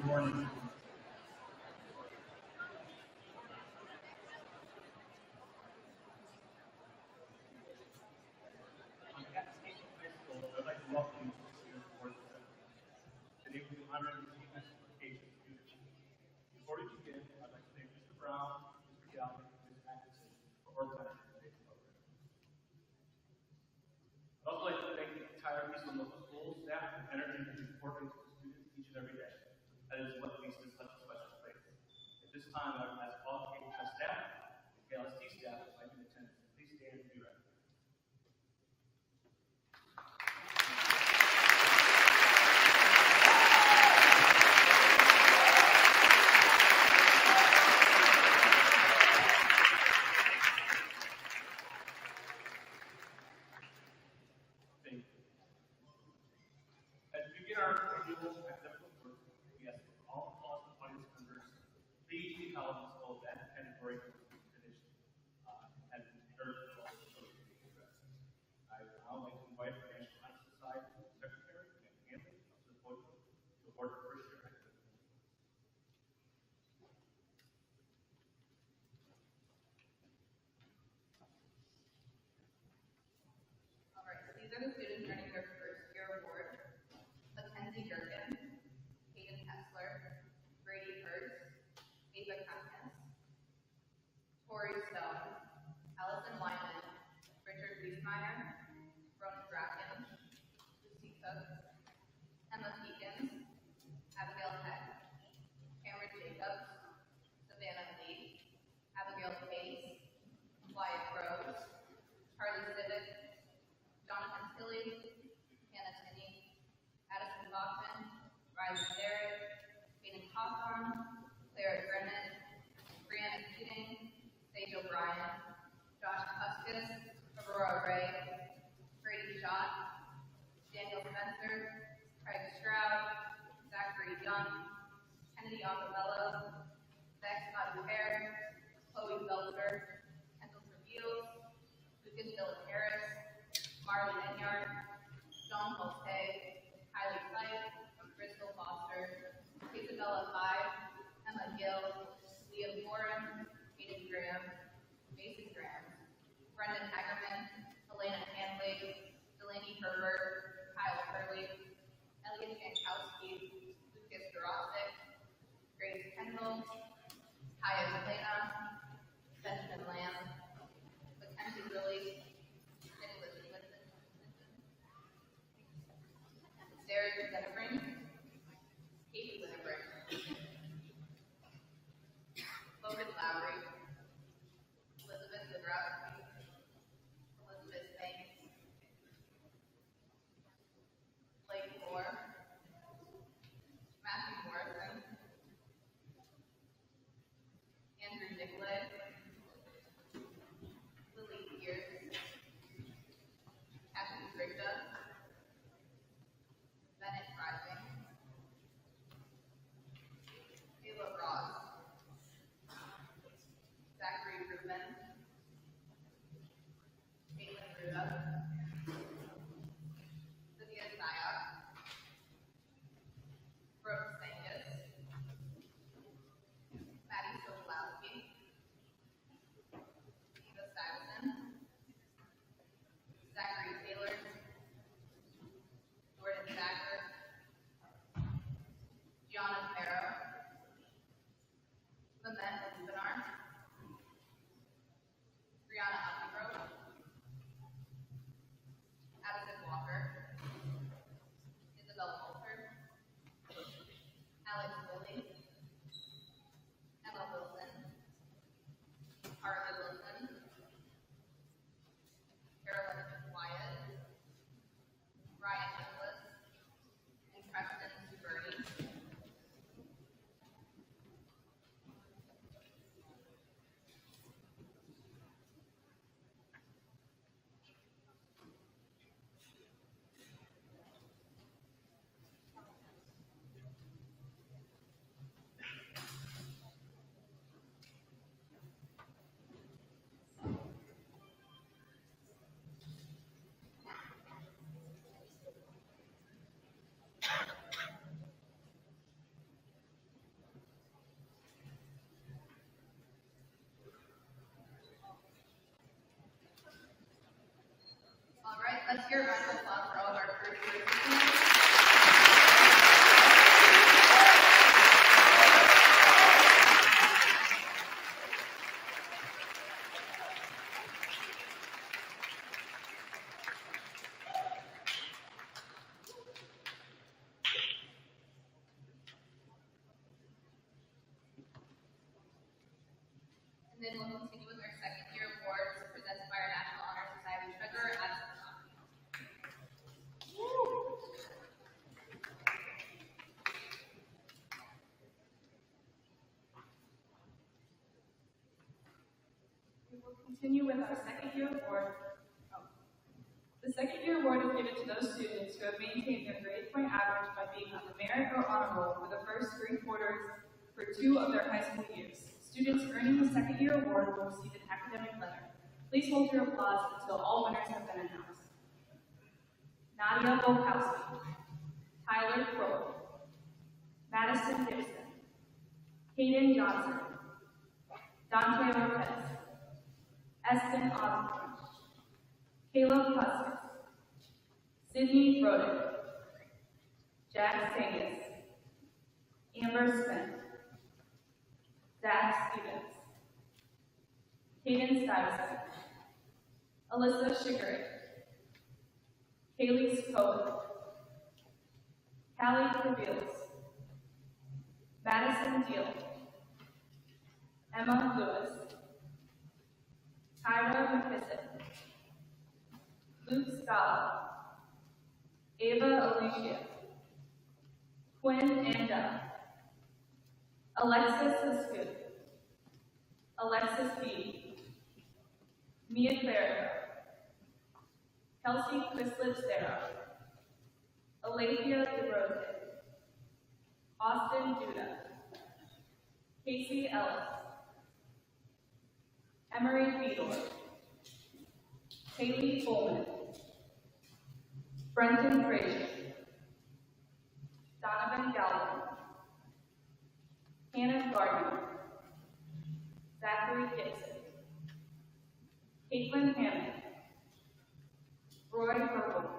morning. On behalf of Keystone High School, I'd like to welcome you to this year's Board of Trustees. Today we honor the Chief Education students. Before we begin, I'd like to thank Mr. Brown, Mr. Galvin, and Ms. Atkinson for organizing today's program. I'd also like to thank the entire Keystone local school staff and energy and support to students each and every day. That is what makes this such a special place. At this time, I would ask all KHS staff and KLST staff to be in attendance. Please stand and be ready. Thank you. As we begin our annual academic report, we ask for all college audience members, please be eligible for that category tradition and observe the law association address. I would now like to invite our National Honor Society Secretary and Anthony to the podium to award the first year academic. All right, so these are the students earning their first year award. Mackenzie Durkin, Hayden Hessler, Brady Hurst, Ava Katkins, Tori Stone, Allison Wyman, Richard Wiesmeyer, Ronan Bracken, Lucy Cook, Emma Peekins, Abigail Heck, Cameron Jacobs, Savannah Lee, Abigail Pace, Wyatt Rose, Charlie Civic, Jonathan Tilley, Hannah Tinney, Addison Bachman, Riley Derrick, Hayden Hawthorne, Clara Brennan, Brianna Keating, Sage O'Brien, Josh Huskus, Aurora Ray, Brady Schott, Daniel Spencer, Craig Stroud, Zachary Young, Kennedy Acapello, Zach Scott O'Hare, Chloe Belcher, Kendall Treville, Lucas Philip Harris, Marley Enyard, John Polte, Kylie Fife, Crystal Foster, Isabella Five, Emma Gill, Leah Warren, Hayden Graham, Mason Graham, Brendan Hagerman, Elena Hanley, Delaney Herbert, Kyle Hurley, Elliot Jankowski, Lucas Dorosic, Grace Kendall, Kaya Elena, Benjamin Lamb, Mackenzie Lilly, Nicholas Linton, Sarah Zenebring, Katie Zenebring, then we'll continue with our second year awards presented by our National Honor Society Treasurer, Addison. We will continue with our second year award. The second year award is given to those students who have maintained their grade point average by being on the merit or honor roll for the first 3 quarters for 2 of their high school years. Students earning the second year award will receive an academic letter. Please hold your applause until all winners have been announced. Nadia Volkowski, Tyler Kroll, Madison Gibson, Hayden Johnson, Dante Lopez, Eston Osborne, Caleb Husker, Sydney Broden, Jack Sangus, Amber Smith, Zach Stevens, Hayden Stuyvesant, Alyssa Shiggerick, Kaylee Scola, Callie Corbeils, Madison Deal, Emma Lewis, Tyra McKisson, Luke Scala, Ava Alicia, Quinn Anda, Alexis Sascoot, Alexis B, Mia Clerico, Kelsey Chrislip Sarah, Alethea DeRose, Austin Duda, Casey Ellis, Emery Fedor, Haley Coleman, Brenton Frazier, Donovan Galvin, Hannah Gardner, Zachary Gibson, Caitlin Hammond, Roy Herbal,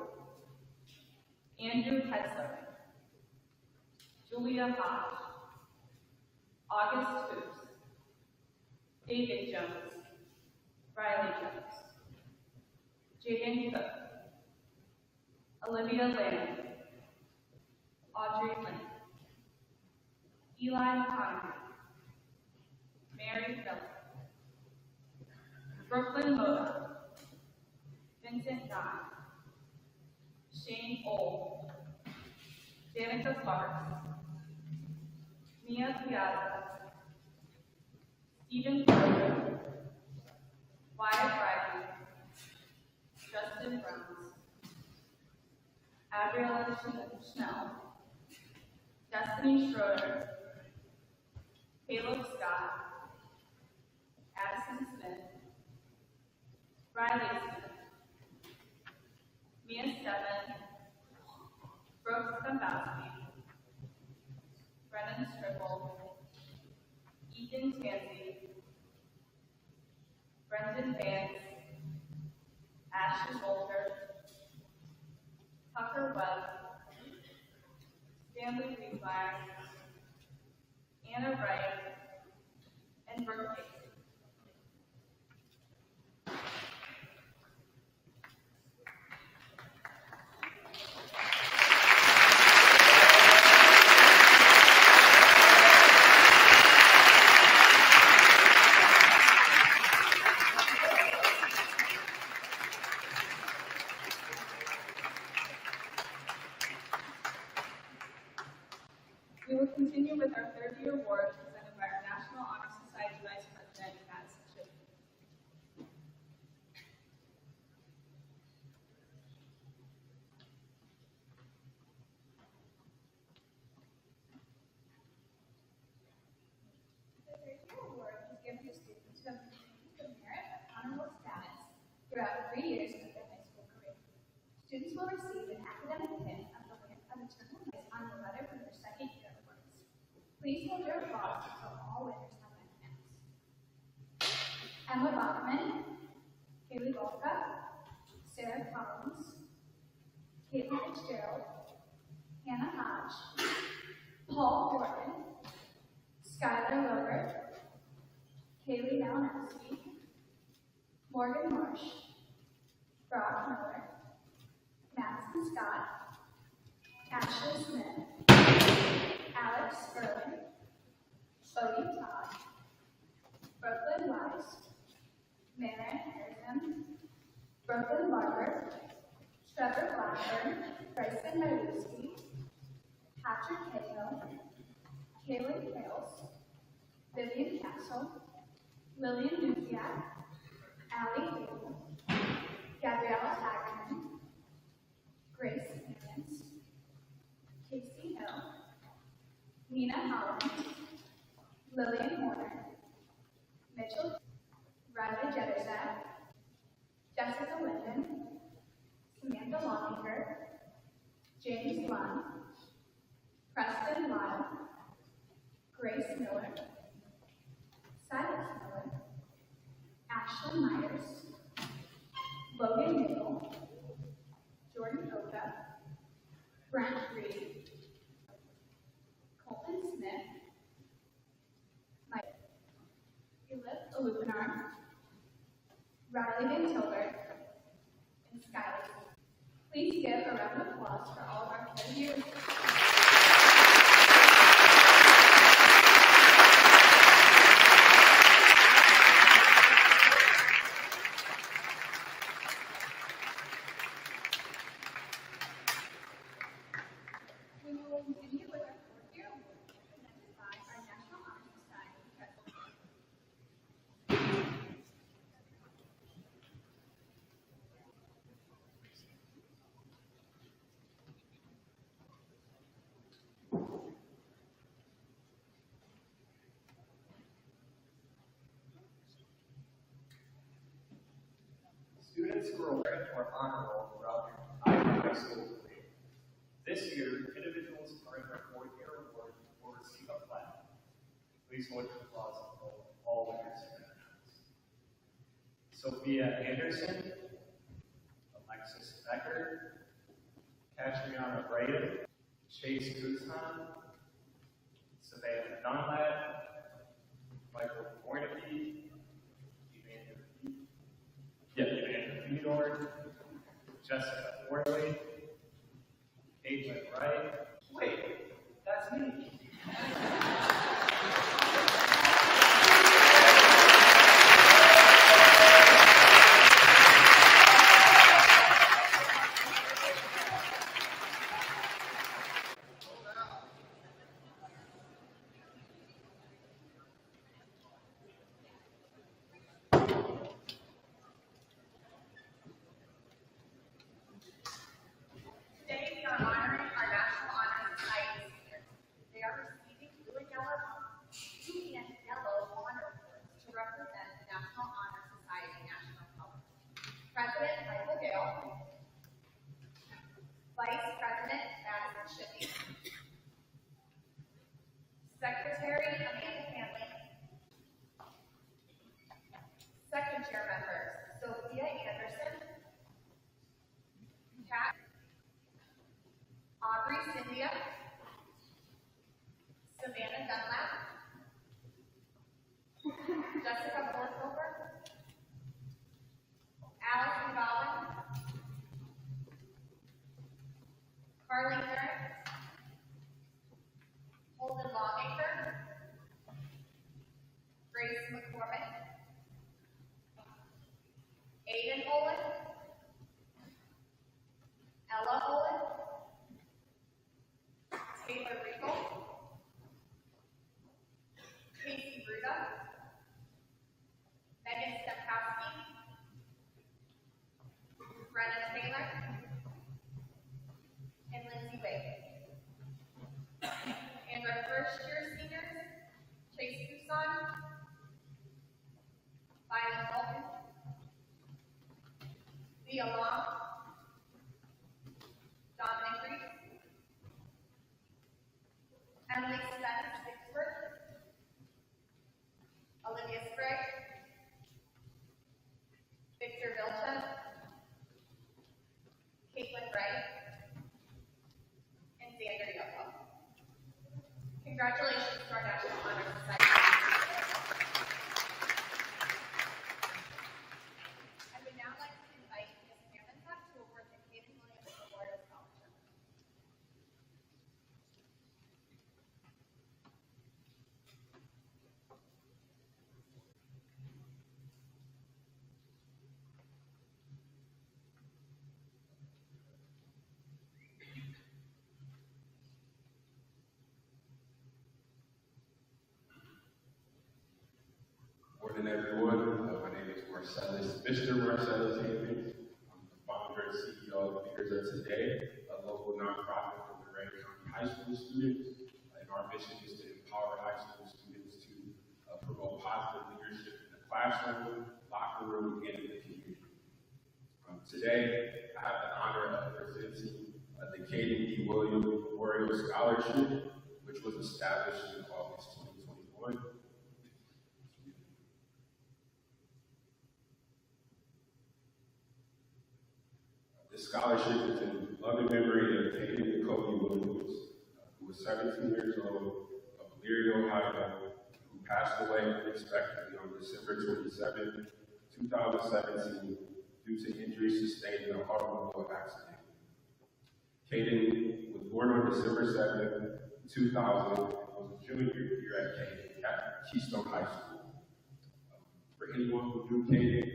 Andrew Ketzler, Julia Hodge, August Hoops, David Jones, Riley Jones, Jaden Cook, Olivia Lamb, Audrey Lynn, Eli Connery, Mary Miller, Brooklyn Moda, Vincent Don, Shane Old, Danica Clark, Mia Piazza, Stephen Porter, Wyatt Riley, Justin Bruns, Adriella Schnell, Destiny Schroeder, Caleb Scott, Addison Smith, Riley Smith, Mia Stebbin, Brooks Dombowski, Brennan Strickle, Ethan Tansey, Brendan Vance, Ashley Bolter, Tucker Webb, Stanley Wiesmeyer, Anna Wright, and Brooke Casey. We will continue with our third year award presented by our National Honor Society Vice President, Madison Chip. The third year award is given to students who have maintained the merit of honorable status throughout 3 years of their high school career. Students will receive an academic pin of the rank of eternal place on the letter from their second year awards. Please hold your applause until all winners have been announced. Emma Bachman, Kaylee Volka, Sarah Collins, Caitlin Fitzgerald, Hannah Hodge, Paul Gordon, Skylar Wilbert, Kaylee Malinowski, Morgan Marsh, Brock Miller, Madison Scott, Ashley Smith, Alex Erwin, Bodie Todd, Brooklyn Wise, Brooklyn Barber, Trevor Blackburn, Bryson Milewski, Patrick Cahill, Kaylin Hales, Vivian Castle, Lillian Duziak, Allie Hale, Gabriella Hagman, Grace Higgins, Casey Hill, Nina Holland, Lillian Horner, Mitchell, Riley Jetterzak, Jessica Linden, Samantha Longinger, James Lund, Preston Lyle, Grace Miller, Silas Miller, Ashlyn Myers, Logan Nagel, Jordan Oka, Brent Reed, Colton Smith, Mike, Elif Alupinar, Riley Van Tilburg, and Skylar. Please give a round of applause for all of our caregivers. We will continue with our fourth year award presented by our National Honor Society president. Students who are awarded or honor roll throughout their entire high school career. This year, individuals earning their fourth year award will receive a plaque. Please hold your applause until all winners are announced. Sophia Anderson, Alexis Becker, Katriana Braden, Chase Guzman, Savannah Dunlap, Michael Bornke, Evander Theodore, Jessica Worley, Caitlin Wright. Wait, that's me. Today, we are honoring our National Honor Society seniors. They are receiving blue and yellow honor awards to represent the National Honor Society national colors. President Michael Gale, Vice President Madison Shippey, Secretary Amanda Hanley, Second Chair members Sophia Anderson, Kat Aubrey Cynthia, Savannah Dunlap, Jessica Borthover, Allison Gowan, Carly Merritt, Holden Longacre, Grace McCormick, Aiden Olin, Ella Olin, Taylor Riegel, Casey Bruda, Megan Stepkowski, Brenna Taylor, and Lindsay Wade. And our first year seniors, Chase Tucson, Violet Bolton, Leah Long, Dominic Reese, Emily Spence Vicksburg, Olivia Sprague, Victor Vilcha, Caitlin Wright, and Xander Yoko. Congratulations to our National Honor Society. I would now like to invite Ms. Hammondtuck to award the Caden Williams Award of Scholarship. morning, everyone. My name is Mr. Marcellus Haven. I'm the founder and CEO of Leaders of Today, a local nonprofit for Lorain County high school students. And our mission is to empower high school students to promote positive leadership in the classroom, locker room, and in the community. Today, I have the honor of presenting the Caden D. Williams Memorial Scholarship, which was established in August 2021. The scholarship is in loving memory of Caden Kobe Williams, who was 17 years old, of Elyria, Ohio, who passed away unexpectedly on December 27, 2017, due to injuries sustained in an automobile accident. Caden was born on December 7, 2000, and was a junior year at Keystone High School. For anyone who knew Caden,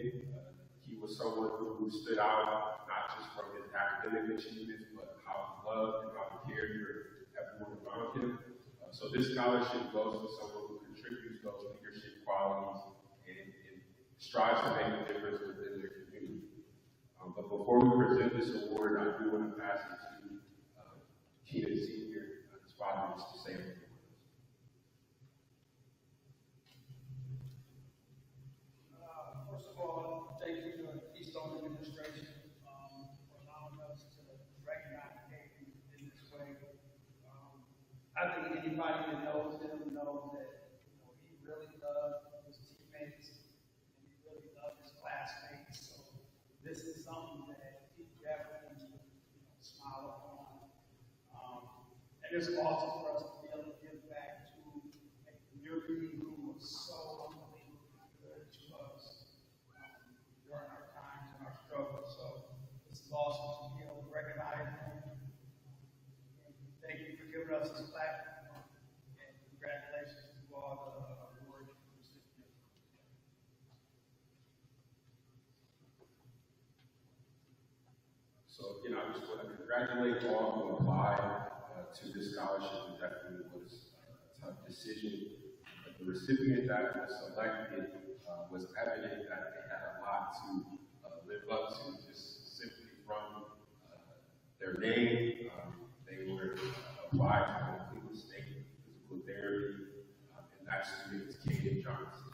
he was someone who stood out, not just from his academic achievements, but how he loved and how he cared for everyone around him. So this scholarship goes to someone who contributes those leadership qualities and strives to make a difference within their community. But before we present this award, I do want to pass it to Keaton Sr., his father, just to say a few words. First of all, thank you to the Keystone administration for allowing us to recognize Caden in this way. I think anybody that knows him knows that he really loved his teammates and he really loved his classmates. So this is something that he definitely smile upon. And it's awesome for us to be able to give back to a community who was so unbelievably good to us during our times and our struggles. So it's awesome to be able to recognize him. And thank you for giving us this platform. And congratulations to all the award recipients. So again, I just want to congratulate all who applied to this scholarship. It definitely was a tough decision. But the recipient that was selected was evident that they had a lot to live up to just simply from their name. They were applied to complete the state physical therapy, and that student is Caden Johnson.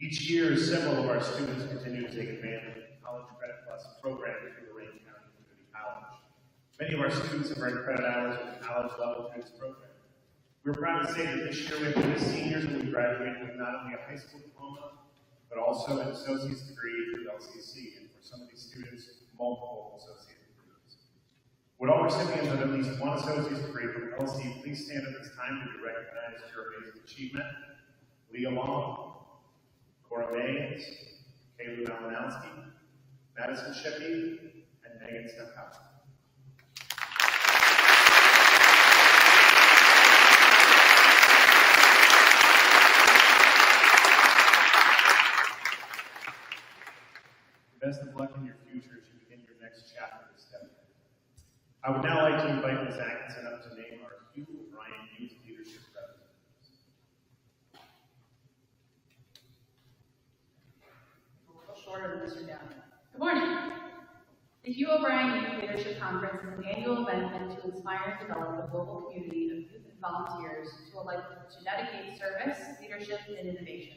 Each year, several of our students continue to take advantage of the College Credit Plus program through Lorain County Community College. Many of our students have earned credit hours at the college level through this program. We're proud to say that this year we have seniors who will graduate with not only a high school diploma, but also an associate's degree through LCC, and for some of these students, multiple associate degrees. Would all recipients of at least one associate's degree from LC please stand at this time to be recognized for your amazing achievement? Leah Long, Cora Baines, Kaylee Malinowski, Madison Shippey, and Megan Stemphouse. Best of luck in your future as you begin your next chapter of STEM. I would now like to invite Ms. Atkinson up to name our Hugh O'Brien Youth Leadership President. Good morning. The Hugh O'Brien Youth Leadership Conference is an annual event meant to inspire and develop a global community of youth and volunteers to dedicate service, leadership, and innovation.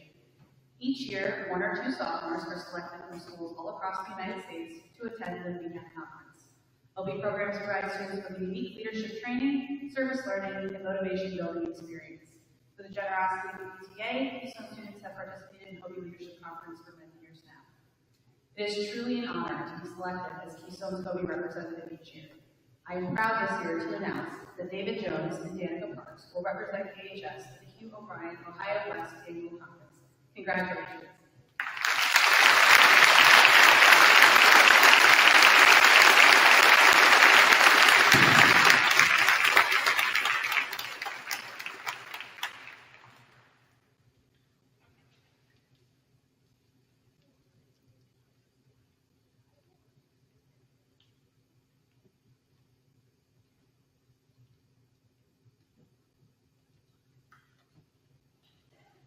Each year, 1 or 2 sophomores are selected from schools all across the United States to attend the weekend conference. There'll be programs to provide students with unique leadership training, service learning, and motivation building experience. For the generosity of the PTA, Keystone students have participated in Hobie Leadership Conference for many years now. It is truly an honor to be selected as Keystone's Hobie representative each year. I am proud this year to announce that David Jones and Danica Parks will represent KHS at the Hugh O'Brien Ohio West Annual Conference. Congratulations.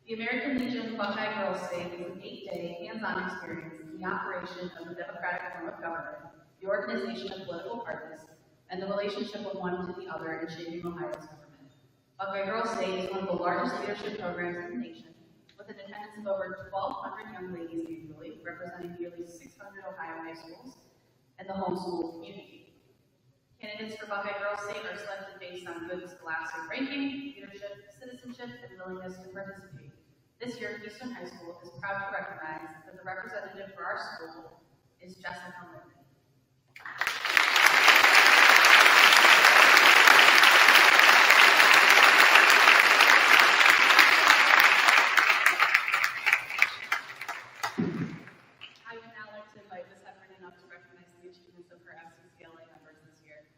The American Legion Buckeye Girls Day is an 8-day hands-on experience in the operation of the democratic form of government, the organization of political parties, and the relationship of one to the other in shaping Ohio's government. Buckeye Girls Day is one of the largest leadership programs in the nation, with an attendance of over 1,200 young ladies annually, representing nearly 600 Ohio high schools and the homeschool community. Candidates for Buckeye Girls Day are selected based on good scholastic ranking, leadership, citizenship, and willingness to participate. This year, Keystone High School is proud to recognize that the representative for our school is Jessica Linden. I would now like to invite Ms. Heffernan up to recognize the achievements of her SCCLA members this year.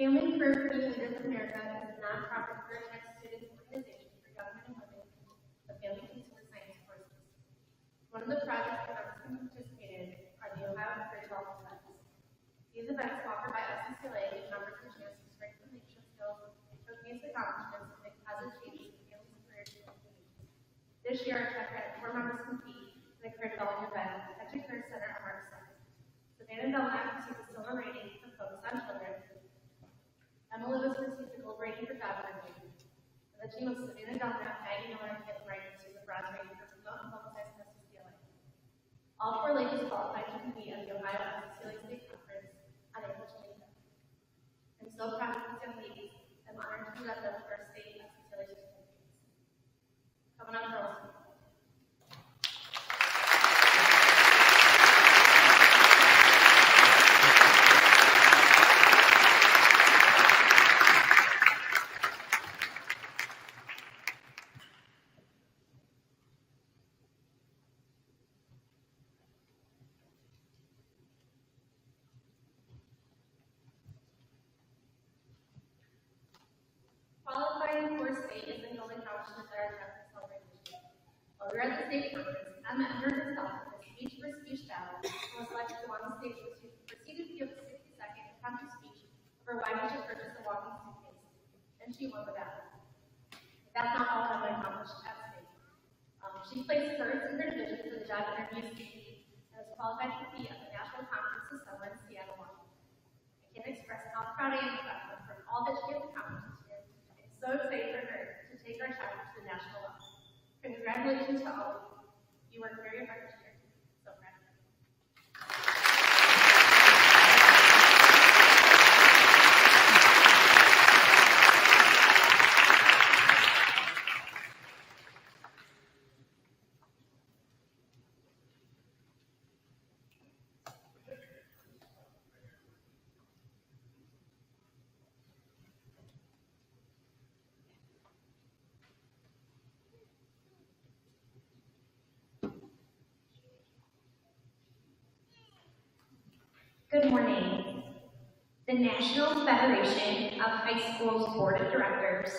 Family First Leaders of America is a nonprofit Vertex student organization for young men and women of family consumer science courses. One of the projects that members can participate in are the Ohio Bridgewalk events. These events offered by SCCLA give members a chance to strengthen leadership skills, showcase accomplishments, and make positive changes in families' careers and communities. This year, our track had 4 members compete in the career development event at the Career Center on March 2nd. Savannah Belknap received a silver rating for Focus on Children. Emily was received the gold rating for job interview. And the team of Savannah Belknap, Maggie Miller, and Kevin Wright received the bronze rating for promote and publicize SCCLA. All 4 ladies qualified to compete at the Ohio SCCLA State Conference on April 25th. I'm so proud of these young ladies. I'm honored to present them for our state SCCLA certificates. Coming up, girls. Qualifying for state is the only accomplishment that our chapter celebrated this year. While we were at the state conference, Emma entered herself with a speech for speech battle and was selected to go on the stage where she proceeded to give a 60-second impromptu speech over why we should purchase a walking suitcase. And she won the battle. But that's not all Emma accomplished at state. She placed first in her division for the job interview state and was qualified to compete at the national conference this summer in Seattle, Washington. I can't express how proud I am of Emma for all that she has accomplished. So excited for her to take our chapter to the national level. Congratulations to all of you. You worked very hard this year. So proud of you. Good morning. The National Federation of High Schools Board of Directors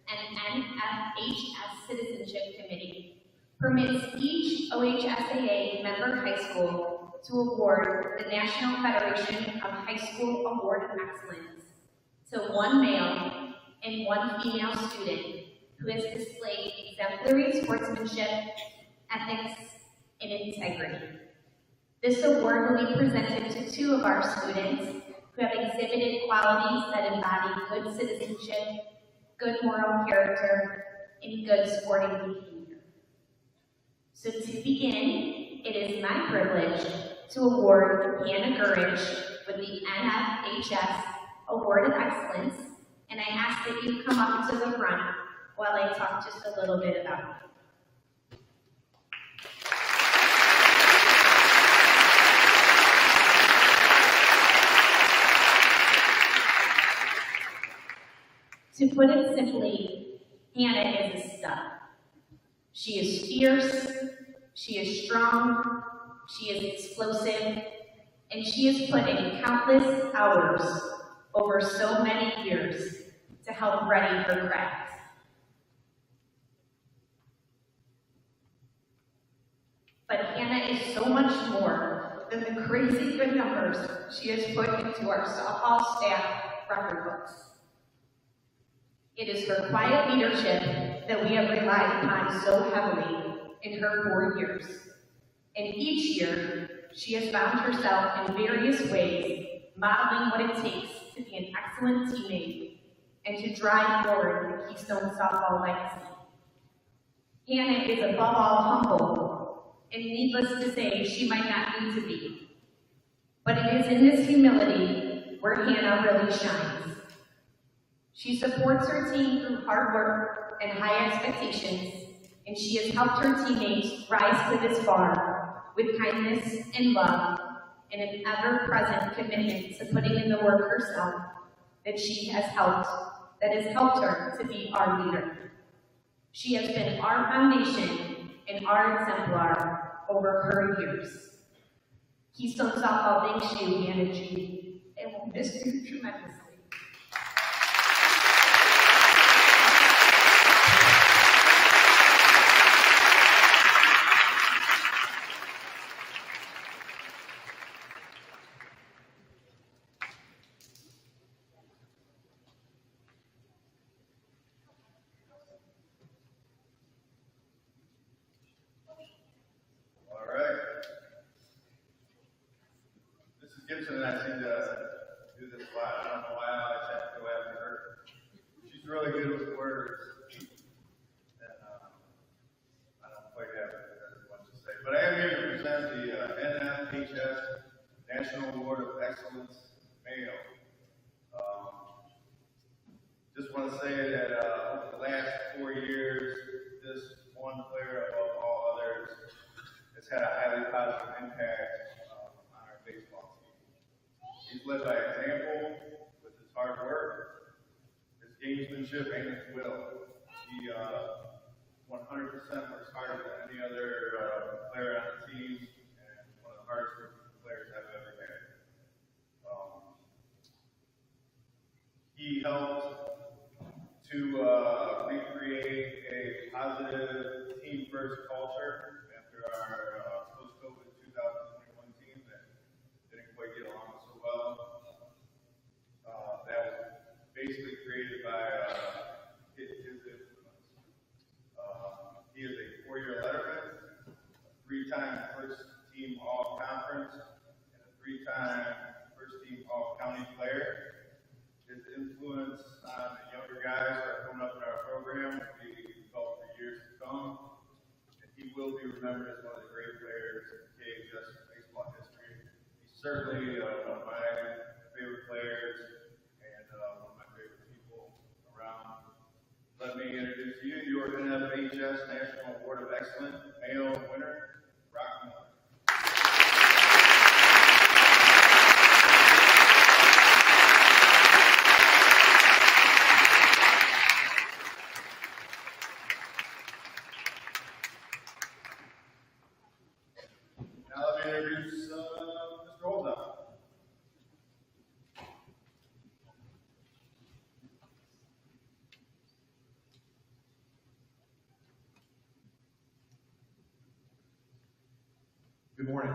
and NFHS Citizenship Committee permits each OHSAA member high school to award the National Federation of High School Award of Excellence to one male and one female student who has displayed exemplary sportsmanship, ethics, and integrity. This award will be presented to 2 of our students who have exhibited qualities that embody good citizenship, good moral character, and good sporting behavior. So to begin, it is my privilege to award Hannah Gurridge with the NFHS Award of Excellence, and I ask that you come up to the front while I talk just a little bit about you. To put it simply, Hannah is a stud. She is fierce, she is strong, she is explosive, and she has put in countless hours over so many years to help ready her craft. But Hannah is so much more than the crazy good numbers she has put into our softball staff record books. It is her quiet leadership that we have relied upon so heavily in her 4 years. And each year, she has found herself in various ways modeling what it takes to be an excellent teammate and to drive forward the Keystone softball legacy. Hannah is above all humble, and needless to say, she might not need to be. But it is in this humility where Hannah really shines. She supports her team through hard work and high expectations, and she has helped her teammates rise to this bar with kindness and love and an ever-present commitment to putting in the work herself that has helped her to be our leader. She has been our foundation and our exemplar over her years. Keystone Softball thanks you, Hannah G. And will miss you tremendously. Gibson and I seem to do this a lot. I don't know why I always have to go after her. She's really good with words, and I don't quite have as much to say. But I am here to present the NFHS National Award of Excellence Male. Just want to say that over the last 4 years, this one player above all others has had a highly positive impact on our baseball team. He's led by example with his hard work, his gamesmanship, and his will. He 100% works harder than any other player on the team, and one of the hardest working players I've ever had. He helped to recreate a positive team-first culture after our post-COVID 2021 team that didn't quite get along so well. That was basically created by his influence. He is a 4-year letterman, a 3-time first-team All-Conference, and a 3-time first-team All-County player. His influence on the younger guys that are coming up in our program will be felt for years to come. And he will be remembered as one of the great players in KHS baseball history. He's certainly one of my favorite players and one of my favorite people around. Let me introduce you your NFHS National Award of Excellence Male winner, Brock Miller. Introduce Mr. Holdout. Good morning.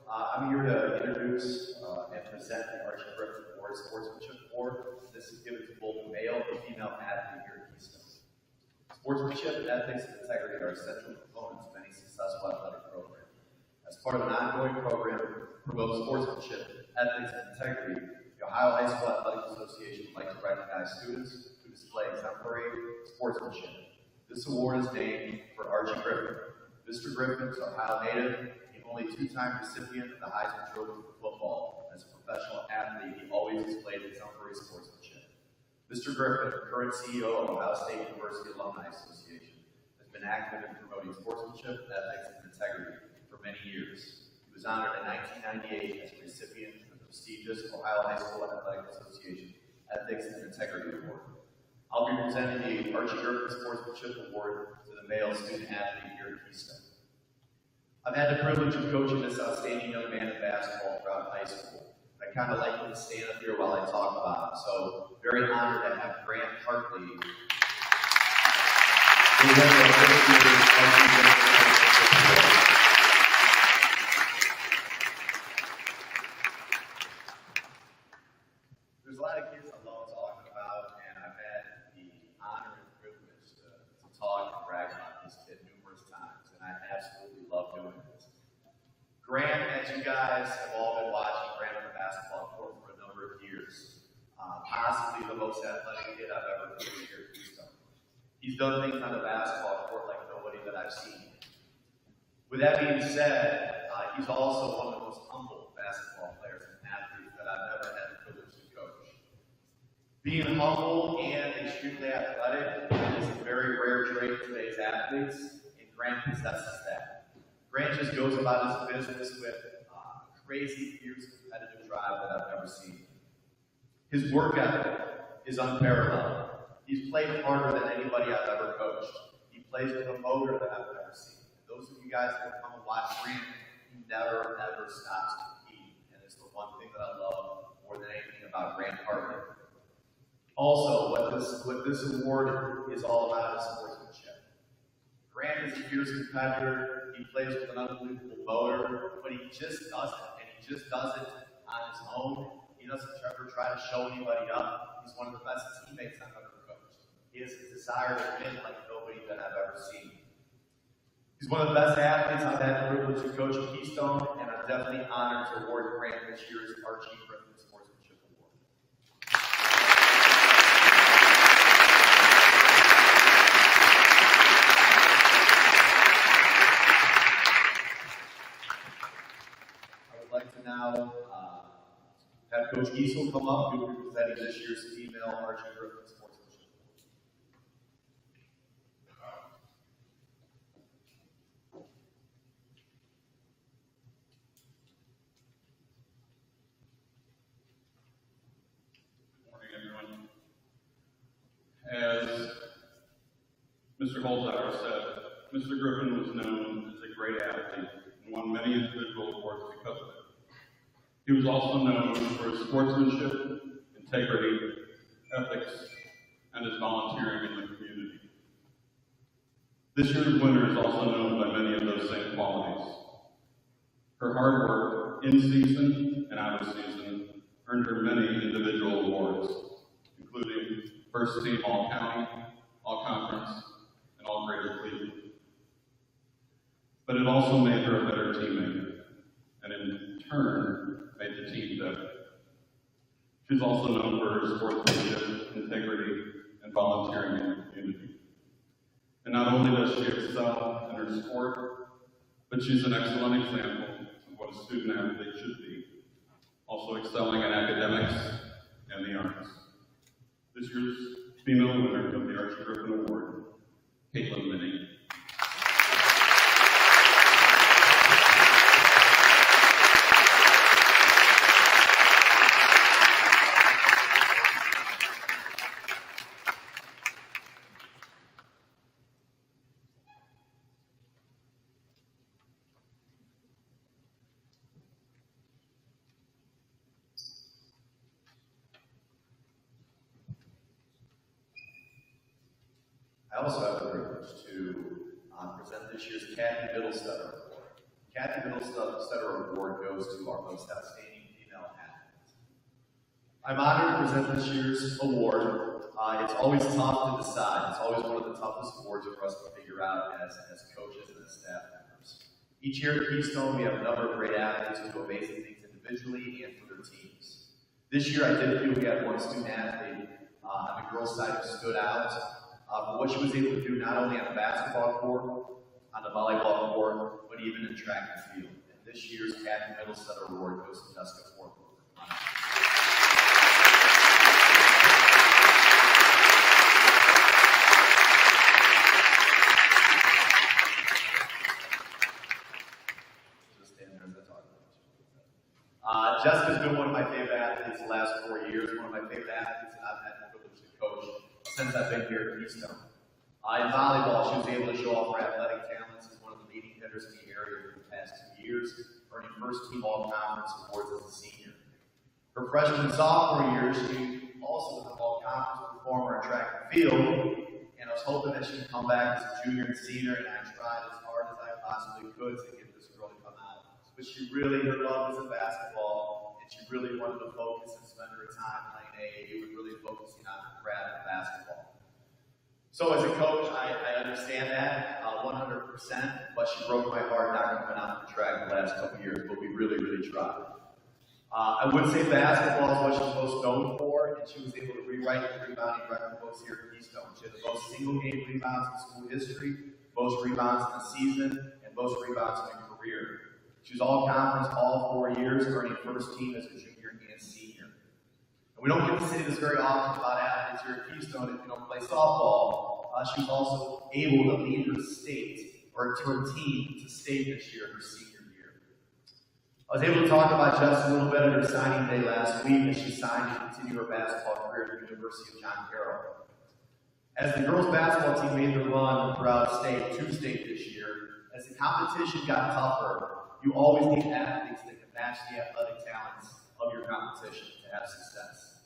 I'm here to introduce and present the Archie Griffin Award Sportsmanship Award. This is given to both male and female athletes here at Keystone. Sportsmanship, ethics, and integrity are essential components of any successful athletic program. As part of an ongoing program to promote sportsmanship, ethics, and integrity, the Ohio High School Athletic Association would like to recognize students who display exemplary sportsmanship. This award is named for Archie Griffin. Mr. Griffin is an Ohio native, the only 2-time recipient of the Heisman Trophy for football. As a professional athlete, he always displayed exemplary sportsmanship. Mr. Griffin, current CEO of Ohio State University Alumni Association, has been active in promoting sportsmanship, ethics, and integrity for many years. He was honored in 1998 as a recipient of the prestigious Ohio High School Athletic Association Ethics and Integrity Award. I'll be presenting the Archie Griffin Sportsmanship Award to the male student athlete here at Keystone. I've had the privilege of coaching this outstanding young man in basketball throughout high school. I kind of like to stand up here while I talk about him, so very honored to have Grant Hartley. There's a lot of kids I love guys have all been watching Grant on the basketball court for a number of years. Possibly the most athletic kid I've ever coached here at Keystone. He's done things on the basketball court like nobody that I've seen. With that being said, he's also one of the most humble basketball players and athletes that I've ever had the privilege to coach. Being humble and extremely athletic is a very rare trait in today's athletes, and Grant possesses that. Grant just goes about his business with crazy, fierce, competitive drive that I've never seen. His work ethic is unparalleled. He's played harder than anybody I've ever coached. He plays with a motor that I've never seen. Those of you guys that come and watch Grant, he never, ever stops competing. And it's the one thing that I love more than anything about Grant Hartman. Also, what this award is all about is sportsmanship. Grant is a fierce competitor. He plays with an unbelievable motor, but he just does it. And he just does it on his own. He doesn't ever try to show anybody up. He's one of the best teammates I've ever coached. He has a desire to win like nobody that I've ever seen. He's one of the best athletes I've had the privilege to coach at Keystone, and I'm definitely honored to award Grant this year's Archie Griffin Sportsmanship Award. I would like to now have Coach Keystone come up. He'll be presenting this year's female Archie Griffin Sportsmanship Award. Morning, everyone. As Mr. Holzhauer said, Mr. Griffin was known as a great athlete and won many individual awards because of it. He was also known for his sportsmanship, integrity, ethics, and his volunteering in the community. This year's winner is also known by many of those same qualities. Her hard work in season and out of season earned her many individual awards, including First Team All-County, All-Conference, and All-Greater Cleveland. But it also made her a better teammate, and in turn, made the team better. She's also known for her sportsmanship, integrity, and volunteering in the community. And not only does she excel in her sport, but she's an excellent example of what a student athlete should be, also excelling in academics and the arts. This year's female winner of the Archie Griffin Award, Caitlin Minnie. I also have the privilege to present this year's Kathy Middlestetter Award. Kathy Middlestetter Award goes to our most outstanding female athlete. I'm honored to present this year's award. It's always tough to decide. It's always one of the toughest awards for us to figure out as coaches and as staff members. Each year at Keystone, we have a number of great athletes who do amazing things individually and for their teams. This year, I did feel we had one student athlete on the girls' side who stood out. For what she was able to do not only on the basketball court, on the volleyball court, but even in track and field. And this year's Kathy Middlestetter Award goes to Jessica Ford. Jessica's been one of my favorite athletes the last 4 years, one of my favorite athletes that I've had the privilege to coach since I've been here at Keystone. In volleyball, she was able to show off her athletic talents as one of the leading hitters in the area for the past 2 years, earning first team all-conference awards as a senior. Her freshman and sophomore year, she also was an all-conference performer in track and field, and I was hoping that she'd come back as a junior and senior, and I tried as hard as I possibly could to get this girl to come out. But she really, her love was in basketball, and she really wanted to focus and spend her time playing AAU and really focusing on her craft of basketball. So as a coach, I understand that 100%, but she broke my heart not coming out for track the last couple of years, but we really, really tried. I would say basketball is what she's most known for, and she was able to rewrite the rebounding record books here at Keystone. She had the most single-game rebounds in school history, most rebounds in the season, and most rebounds in her career. She was all-conference all 4 years, earning first team as a junior and senior. And we don't get to say this very often about athletes here at Keystone if you don't play softball. She was also able to lead her state, or to her team, to state this year, her senior year. I was able to talk about Jess a little bit at her signing day last week as she signed to continue her basketball career at the University of John Carroll. As the girls' basketball team made their run throughout state, to state this year, as the competition got tougher, you always need athletes that can match the athletic talents of your competition to have success.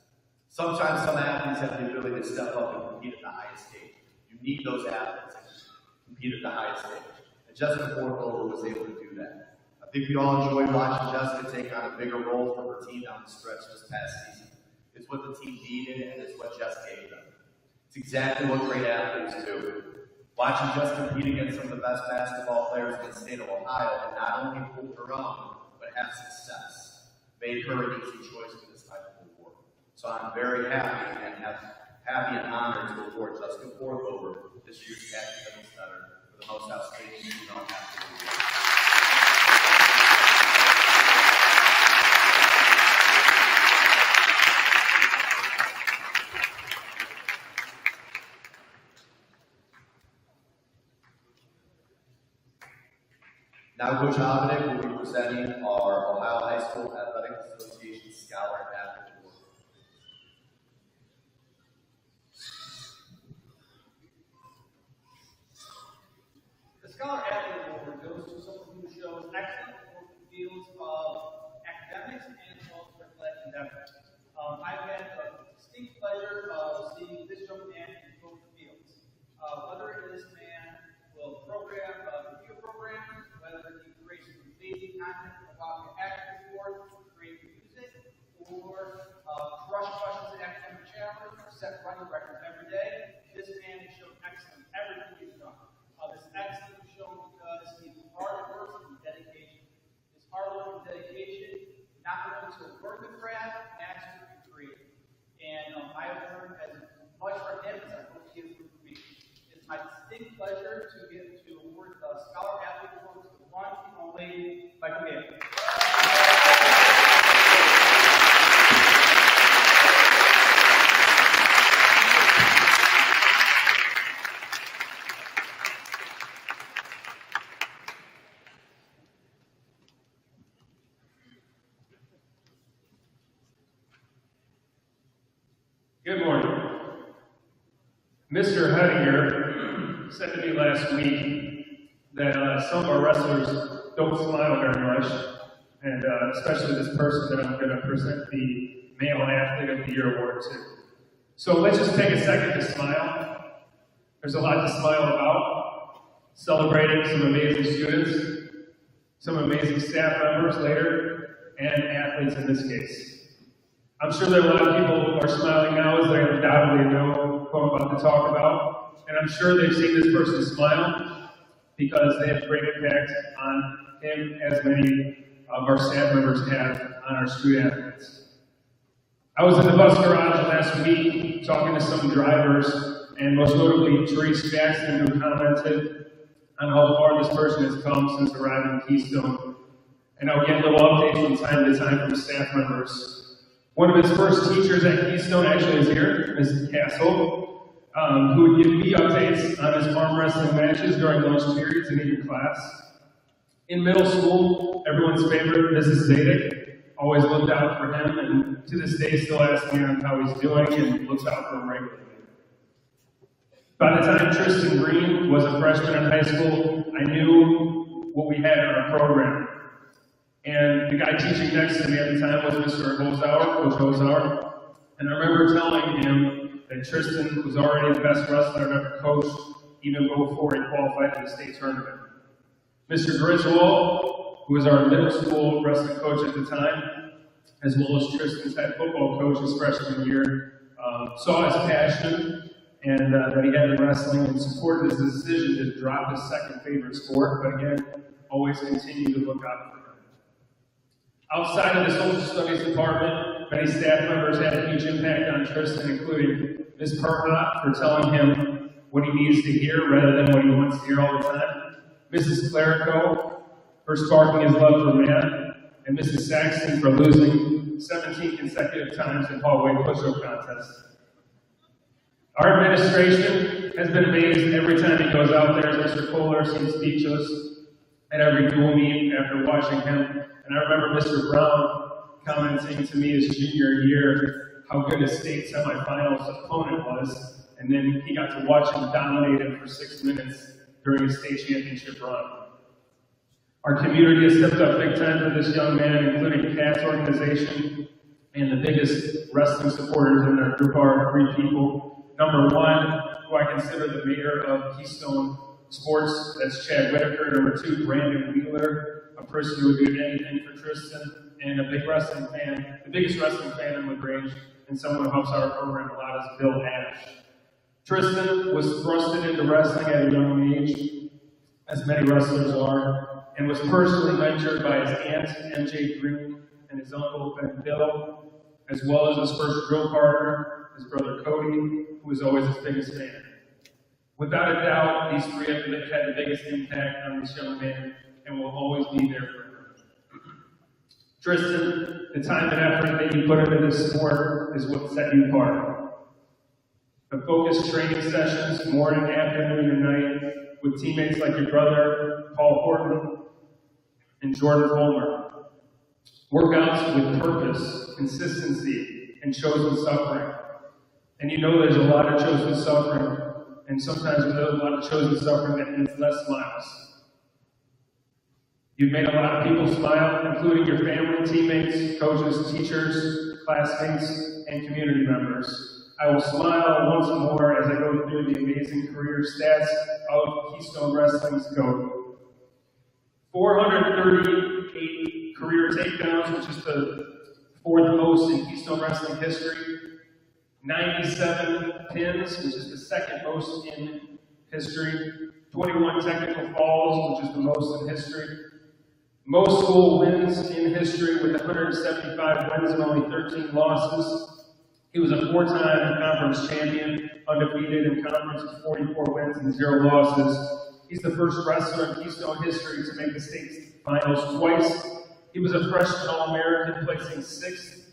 Sometimes some athletes have the ability to step up and compete at the highest stage. You need those athletes that can compete at the highest stage. And Jessica Forkover was able to do that. I think we all enjoyed watching Jessica take on a bigger role for her team down the stretch this past season. It's what the team needed, and it's what Jess gave them. It's exactly what great athletes do. Watching Jess compete against some of the best basketball players in the state of Ohio and not only hold her own, but have success, made her an easy choice for this type of award. So I'm very happy and honored to award Jessica Forkover this year's Academic Center for the most outstanding female athlete of the year. Now Coach Avedick will be presenting our Ohio High School Athletic Association Scholar Athlete Award. The Scholar Athlete Award goes to someone who shows excellent work in the fields of academics and also athletic endeavors. I've had the distinct pleasure of seeing this young man in both fields. Whether this man will program computer programs, whether he creates amazing content about the academic board, create music, or crush questions in academic challenge, or set running records every day, this man has shown excellence in everything he's done. This excellence is shown because he's hard work and dedication. His hard work and dedication, not only to learn the craft, master and create. And I have learned as much from him as I hope he has learned from me. It's my distinct pleasure to get to award the Scholar Athlete Award to the one and only Michael Gay. Good morning. Mr. Hedinger said to me last week that some of our wrestlers don't smile very much, and especially this person that I'm going to present the Male Athlete of the Year award to. So let's just take a second to smile. There's a lot to smile about. Celebrating some amazing students, some amazing staff members later, and athletes in this case. I'm sure that a lot of people are smiling now as they undoubtedly know who I'm about to talk about. And I'm sure they've seen this person smile because they have great impact on him, as many of our staff members have on our student athletes. I was in the bus garage last week talking to some drivers, and most notably Therese Jackson, who commented on how far this person has come since arriving in Keystone. And I'll get little updates from time to time from staff members. One of his first teachers at Keystone actually is here, Mrs. Castle, who would give me updates on his arm wrestling matches during lunch periods and even class. In middle school, everyone's favorite, Mrs. Zadek, always looked out for him, and to this day still asks me on how he's doing and looks out for him regularly. By the time Tristan Green was a freshman in high school, I knew what we had in our program. And the guy teaching next to me at the time was Mr. Hosauer, Coach Hosauer. And I remember telling him that Tristan was already the best wrestler I've ever coached, even before he qualified for the state tournament. Mr. Griswold, who was our middle school wrestling coach at the time, as well as Tristan's head football coach his freshman year, saw his passion and that he had in wrestling, and supported his decision to drop his second favorite sport, but again, always continue to look out for him. Outside of the social studies department, many staff members had a huge impact on Tristan, including Ms. Perhot for telling him what he needs to hear rather than what he wants to hear all the time, Mrs. Clerico for sparking his love for math, and Mrs. Saxton for losing 17 consecutive times in hallway push-up contests. Our administration has been amazed every time he goes out there. Mr. Kohler seems speechless at every dual meet after watching him. And I remember Mr. Brown commenting to me his junior year how good his state semifinals opponent was. And then he got to watch him dominate him for 6 minutes during his state championship run. Our community has stepped up big time for this young man, including Cat's organization, and the biggest wrestling supporters in their group are 3 people. Number 1, who I consider the mayor of Keystone Sports, that's Chad Whitaker. Number 2, Brandon Wheeler, a person who would do anything for Tristan, and a big wrestling fan, the biggest wrestling fan in LaGrange, and someone who helps our program a lot is Bill Ash. Tristan was thrusted into wrestling at a young age, as many wrestlers are, and was personally mentored by his aunt, MJ Green, and his uncle, Ben Bill, as well as his first drill partner, his brother Cody, who was always his biggest fan. Without a doubt, these 3 have had the biggest impact on this young man and will always be there for him. Tristan, the time and effort that you put into this sport is what set you apart. The focused training sessions, morning, afternoon, and night, with teammates like your brother, Paul Horton, and Jordan Fulmer. Workouts with purpose, consistency, and chosen suffering. And you know there's a lot of chosen suffering, and sometimes with a lot of chosen suffering that means less smiles. You've made a lot of people smile, including your family, teammates, coaches, teachers, classmates, and community members. I will smile once more as I go through the amazing career stats of Keystone Wrestling's GOAT. 438 career takedowns, which is the 4th most in Keystone Wrestling history. 97 pins, which is the 2nd most in history. 21 technical falls, which is the most in history. Most school wins in history with 175 wins and only 13 losses. He was a 4-time conference champion, undefeated in conference with 44 wins and 0 losses. He's the first wrestler in Keystone history to make the state finals twice. He was a freshman All-American, placing 6th.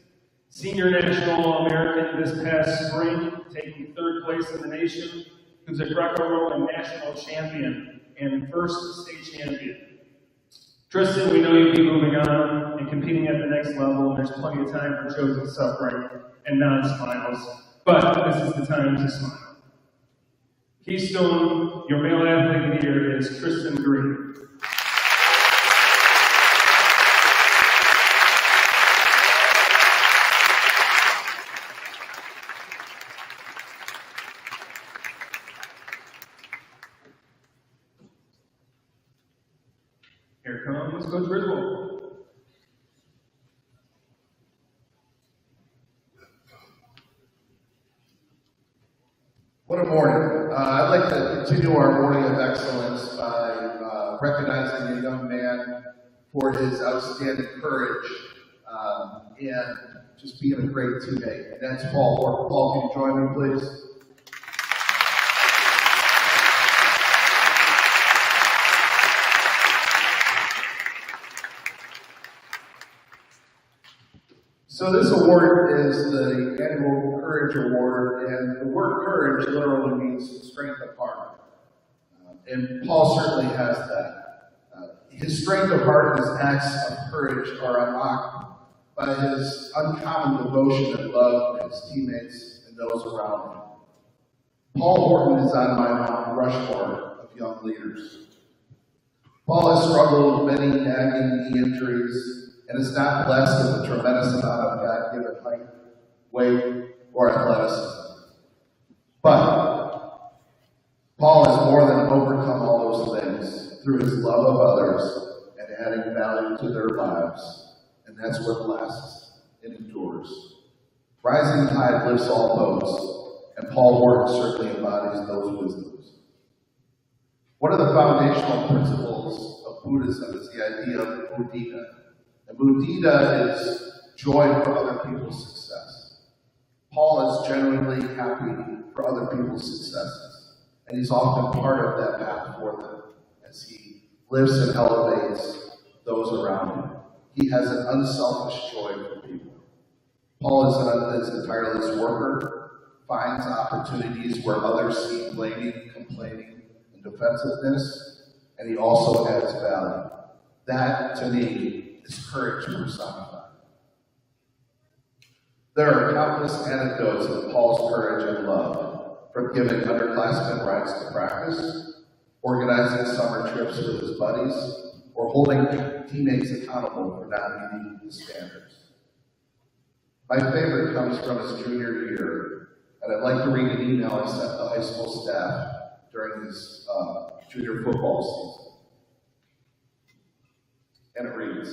Senior National All-American this past spring, taking 3rd place in the nation. He was a Greco-Roman national champion and first state champion. Tristan, we know you'll be moving on and competing at the next level, and there's plenty of time for chosen suffering and non-smiles, but this is the time to smile. Keystone, your male athlete of the year is Tristan Green. Here comes Coach Griswold. What a morning. I'd like to continue our morning of excellence by recognizing a young man for his outstanding courage and just being a great teammate. And that's Paul Horton. Paul, can you join me, please? So this award is the annual Courage Award, and the word courage literally means strength of heart. And Paul certainly has that. His strength of heart and his acts of courage are unlocked by his uncommon devotion and love for his teammates and those around him. Paul Horton is on my Mount Rushmore of young leaders. Paul has struggled with many nagging knee injuries and is not blessed with a tremendous amount of God-given height, weight, or athleticism. But Paul has more than overcome all those things through his love of others and adding value to their lives, and that's what lasts and endures. Rising tide lifts all boats, and and Paul Horton certainly embodies those wisdoms. One of the foundational principles of Buddhism is the idea of mudita. And mudita is joy for other people's success. Paul is genuinely happy for other people's successes, and he's often part of that path for them as he lifts and elevates those around him. He has an unselfish joy for people. Paul is a tireless worker, finds opportunities where others see blaming, complaining, and defensiveness, and he also adds value. That, to me, is courage personified. There are countless anecdotes of Paul's courage and love, from giving underclassmen rides to practice, organizing summer trips with his buddies, or holding teammates accountable for not meeting the standards. My favorite comes from his junior year, and I'd like to read an email I sent the high school staff during his junior football season. And it reads,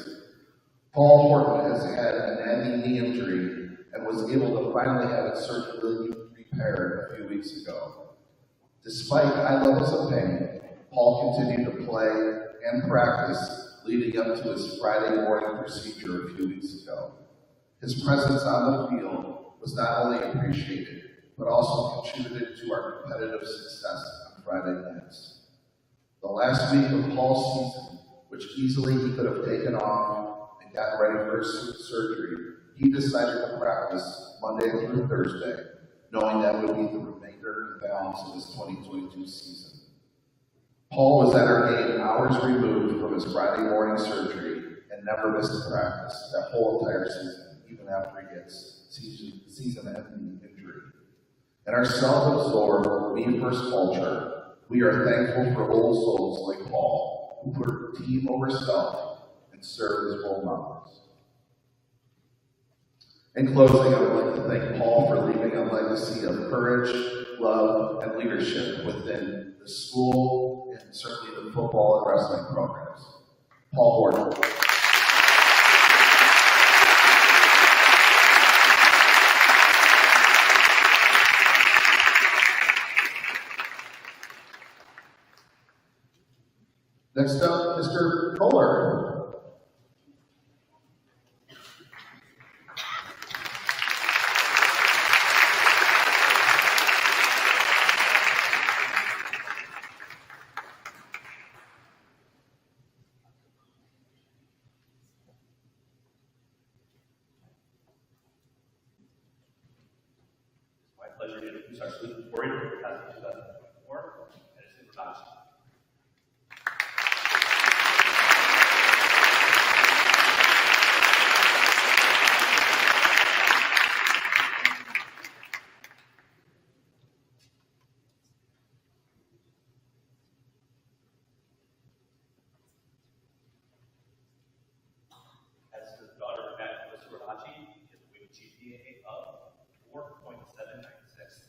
Paul Horton has had a nagging knee injury and was able to finally have it surgically repaired a few weeks ago. Despite high levels of pain, Paul continued to play and practice leading up to his Friday morning procedure a few weeks ago. His presence on the field was not only appreciated, but also contributed to our competitive success on Friday nights. The last week of Paul's season, which easily he could have taken off and gotten ready for his surgery, he decided to practice Monday through Thursday, knowing that would be the remainder and balance of his 2022 season. Paul was at our game hours removed from his Friday morning surgery and never missed a practice that whole entire season, even after he gets season-ending injury. In our self-absorbed, me-first culture, we are thankful for old souls like Paul, who put team over self and serve as role models. In closing, I would like to thank Paul for leaving a legacy of courage, love, and leadership within the school and certainly the football and wrestling programs. Paul Horton. Next up, Mr. Kohler. My pleasure to introduce our student laureate for class of 2024, Edison Rodachi. Edison's daughter, Melissa Rodachi, is with a GPA of 4.796.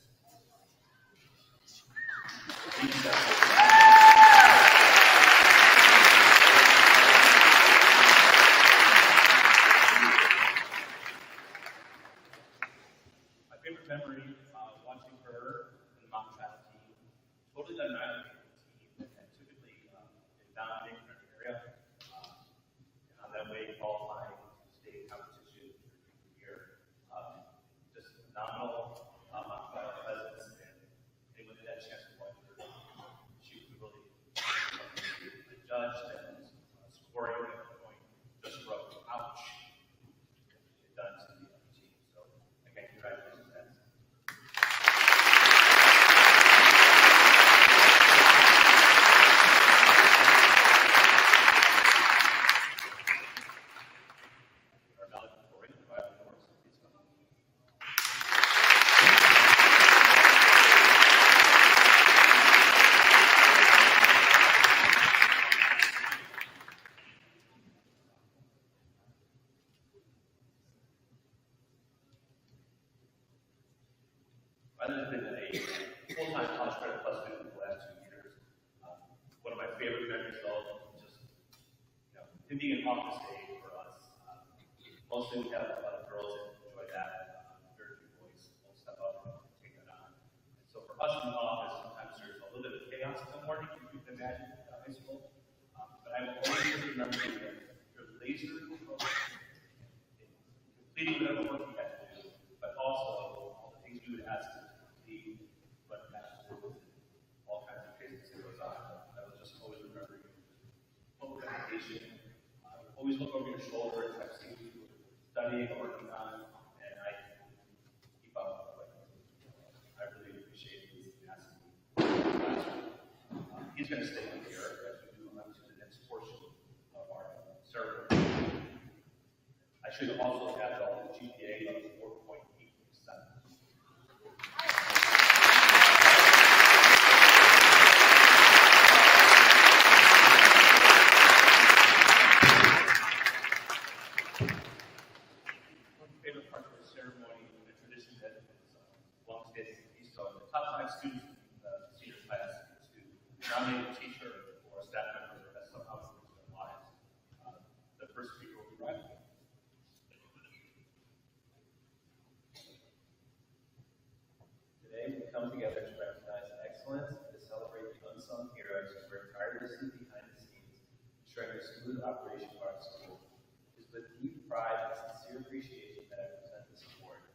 My favorite memory, watching her and the mountain travel team, totally unrivaled team, and typically in dominating our area, and on that way qualifying state competition year. Just phenomenal mountain travel presence, and anyone that had a chance to watch her, she was really the judge and scoring at the point just wrote, ouch. It done to the other team. So again, congratulations, Edison. Our valedictorian, Violet Morris, please come up. Violet has been a full-time college credit plus student for the last 2 years. One of my favorite memories of just, him being an office day for us. Mostly we have a lot of girls that enjoy that. Very few boys will step up and take that on. remember your laser focus in completing whatever work you had to do, but also all the things you would ask to complete, but afterwards, all kinds of crazy things that goes on. I would just always remember you. Full of dedication. Always look over your shoulder if I've seen you studying or working on, and I keep up. But I really appreciate his tenacity. He's going to stay here as we move on to the next portion of our ceremony. I should also add the GPA of 4.8%. Favorite part of the ceremony and the tradition that is long standing in Keystone. The top 5 students in the senior class to nominate a teacher or a staff member that somehow improves their lives. The first speaker will be Ryan. Today we come together to recognize excellence and to celebrate the unsung heroes who work tirelessly behind the scenes, ensuring the smooth operation of our school. It is with deep pride and sincere appreciation that I present this award.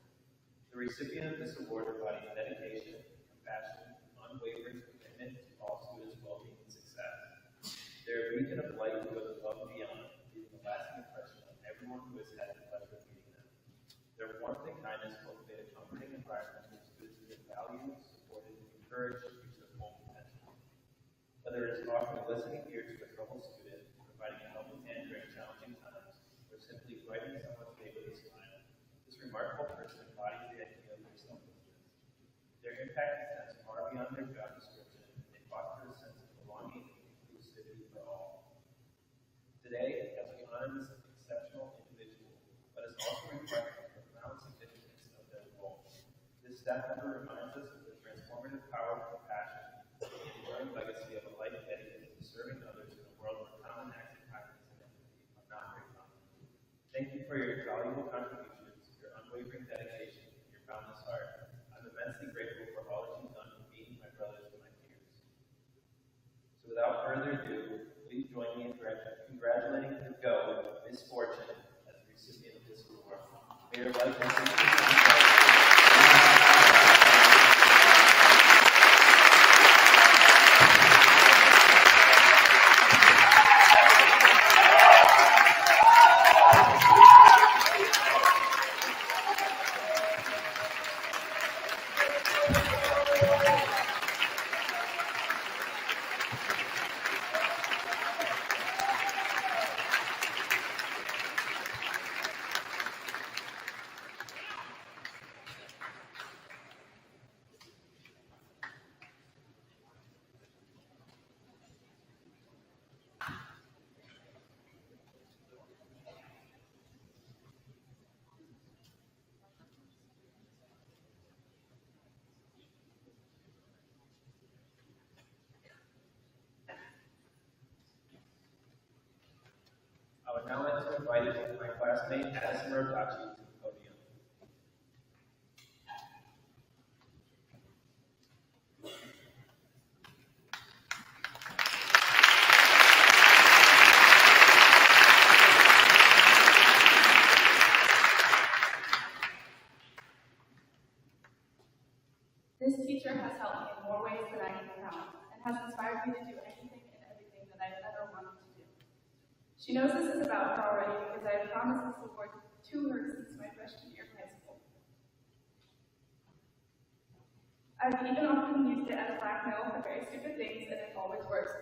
The recipient of this award embodies dedication, compassion, and unwavering commitment to all students' well-being and success. Their beacon of light who goes above and beyond, leaving a lasting impression on everyone who has had the pleasure of meeting them. Their warmth and kindness cultivate a comforting environment where students feel valued, supported, and encouraged to reach their full potential. Whether it is offering a listening ear to a troubled student, providing a helping hand during challenging times, or simply brightening someone's day with a smile, this remarkable person embodies the idea of their selflessness. Their impact extends far beyond their job description, and they foster a sense of belonging and inclusivity for all. Today, as we honor this exceptional individual, let us also reflect on the profound significance of their role. This staff member reminds us of the transformative power of compassion and the enduring legacy of a life dedicated to serving others in a world where common acts of kindness and empathy are not very common. Thank you for your valuable contributions, your unwavering dedication, and your boundless heart. I'm immensely grateful for all that you've done for me, my brothers, and my peers. So without further ado, please join me in congratulating the GO, Miss Fortune, as the recipient of this award. May your life I would now like to invite my classmate, Addison Rodachi, to the podium. This teacher has helped me in more ways than I can count, and has inspired me to do anything and everything that I've ever wanted to do. She knows this is about her already because I have promised this award to her since my freshman year of high school. I've even often used it as blackmail for very stupid things, and it always works.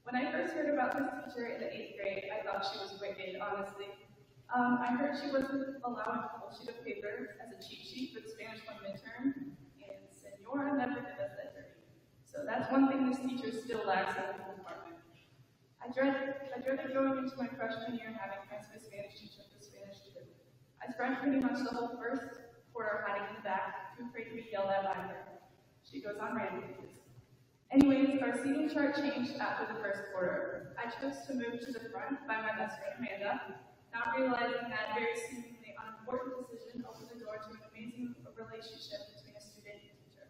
When I first heard about this teacher in the 8th grade, I thought she was wicked, honestly. I heard she wasn't allowing a full sheet of paper as a cheat sheet for the Spanish 1 midterm, and Senora never did us that dirty. So that's one thing this teacher still lacks in the department. I dreaded going into my freshman year and having my Spanish teacher for Spanish 2. I spent pretty much the whole first quarter hiding in the back, too afraid to be yelled at by her. She goes on rampages. Anyways, our seating chart changed after the first quarter. I chose to move to the front by my best friend Amanda, not realizing that very seemingly unimportant decision opened the door to an amazing relationship between a student and teacher.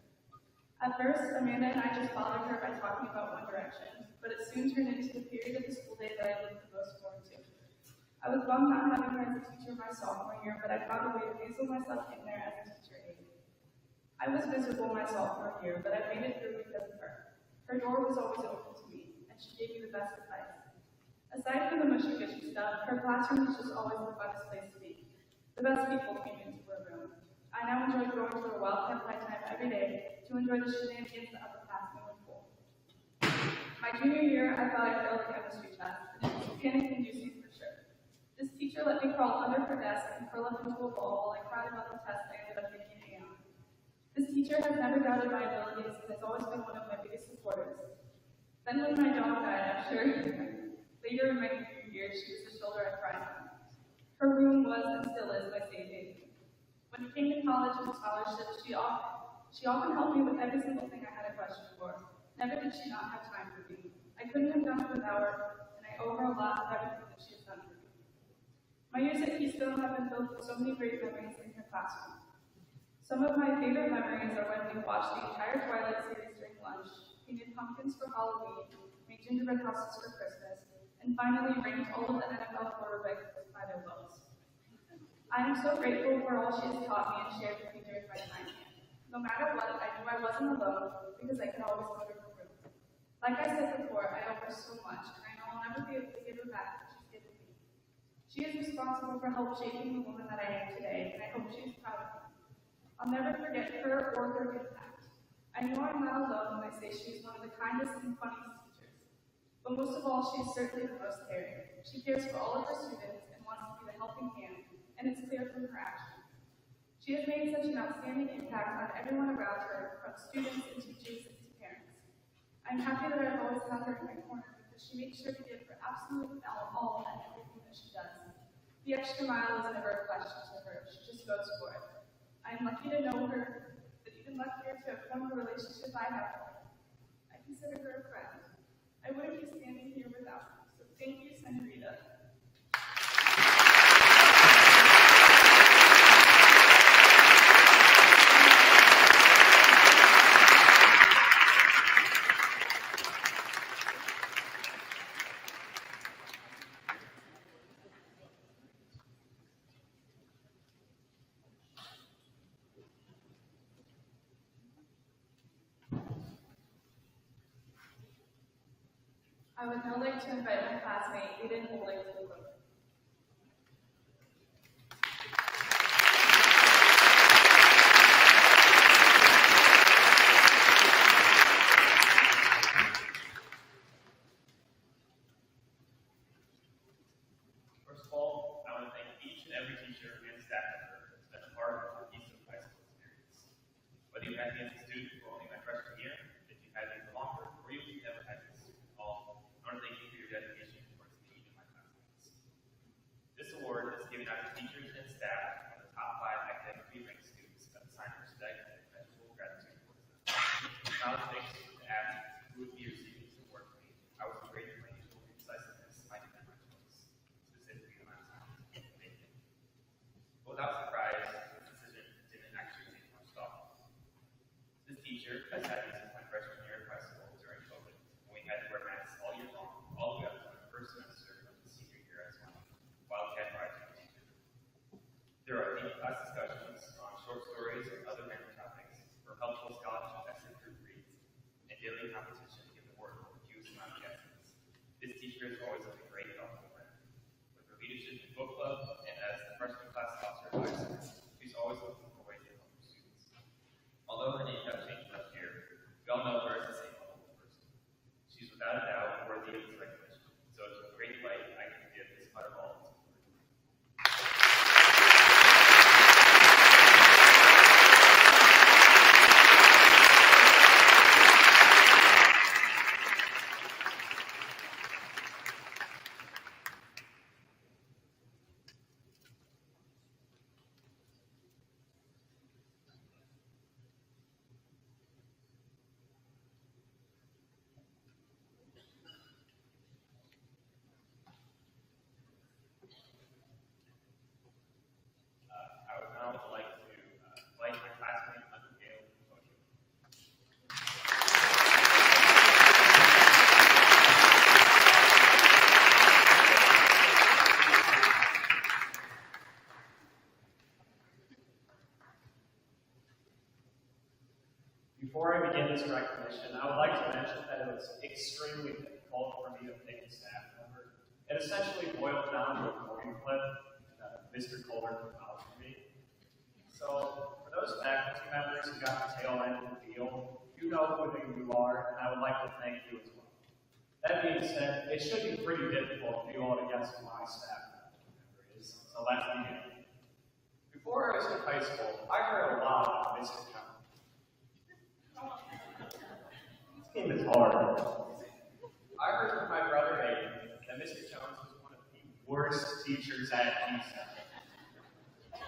At first, Amanda and I just bothered her by talking about One Direction, but it it soon turned into the period of the school day that I looked the most forward to. I was bummed not having her as a teacher my sophomore year, but I found a way to weasel myself in there as a teacher aide. I was miserable my sophomore year, but I made it through because of her. Her door was always open to me, and she gave me the best advice. Aside from the mushy-gushy stuff, her classroom was just always the funnest place to be. The best people came into her room. I now enjoy going to her wildcat playtime every day to enjoy the shenanigans that upperclassmen would pull. My junior year, I thought I failed a chemistry test, and it was panic-inducing for sure. This teacher let me crawl under her desk and curl up into a ball while I cried about the test I ended up taking AM. This teacher has never doubted my abilities and has always been one of my biggest supporters. Then when my dog died, I'm sure later in my junior year, she was the shoulder I cried on. Her room was and still is my safe haven. When it came to college and scholarships, she often helped me with every single thing I had a question for. Never did she not have time for me. I couldn't have done it without her, and I owe her a lot of everything that she has done for me. My years at Keystone have been filled with so many great memories in her classroom. Some of my favorite memories are when we watched the entire Twilight series during lunch, painted pumpkins for Halloween, made gingerbread houses for Christmas, and finally ranked all of the NFL quarterbacks by their looks. I am so grateful for all she has taught me and shared with me during my time here. No matter what, I knew I wasn't alone because I could always go to her room. Like I said before, I owe her so much, and I know I'll never be able to give her back what she's given me. She is responsible for help shaping the woman that I am today, and I hope she is proud of me. I'll never forget her or her impact. I know I'm not alone when I say she is one of the kindest and funniest teachers. But most of all, she is certainly the most caring. She cares for all of her students and wants to be the helping hand, and it's clear from her actions. She has made such an outstanding impact on everyone around her, from students and teachers to parents. I'm happy that I've always had her in my corner because she makes sure to give her absolute all at everything that she does. The extra mile is never a question to her. She just goes for it. I'm lucky to know her, but even luckier to have formed the relationship I have with her. I consider her a friend. I wouldn't be standing here without her. So thank you, Senorita. I would now like to invite my classmate, Aiden Oleg, to the room. First of all, I want to thank each and every teacher and staff member that's been a part of the Keystone High School experience. Whether you had me as a student for only my freshman year, if you had me for longer, or even if you never had me as a student at all, I want to thank you for your dedication towards me and my classmates. This award is given out to teachers and staff from the top 5 academically ranked students that sign respect and immeasurable gratitude towards them. Now, thanks to ask who would be receiving this award for me, I was afraid of my usual incisiveness might have been my choice, specifically the amount of time it would take. But without surprise, this decision didn't actually take much thought. This teacher Before I begin this recognition, I would like to mention that it was extremely difficult for me to pick a staff member. It essentially boiled down to a coin flip that Mr. Kohler put out for me. So, for those faculty members who got the tail end of the deal, you know who you are, and I would like to thank you as well. That being said, it should be pretty difficult for you all to guess who my staff member is, so let's begin. Before I was in high school, I heard a lot about Mr. Jones. This game is hard. I heard from my brother Aiden that Mr. Jones was one of the worst teachers at Keystone.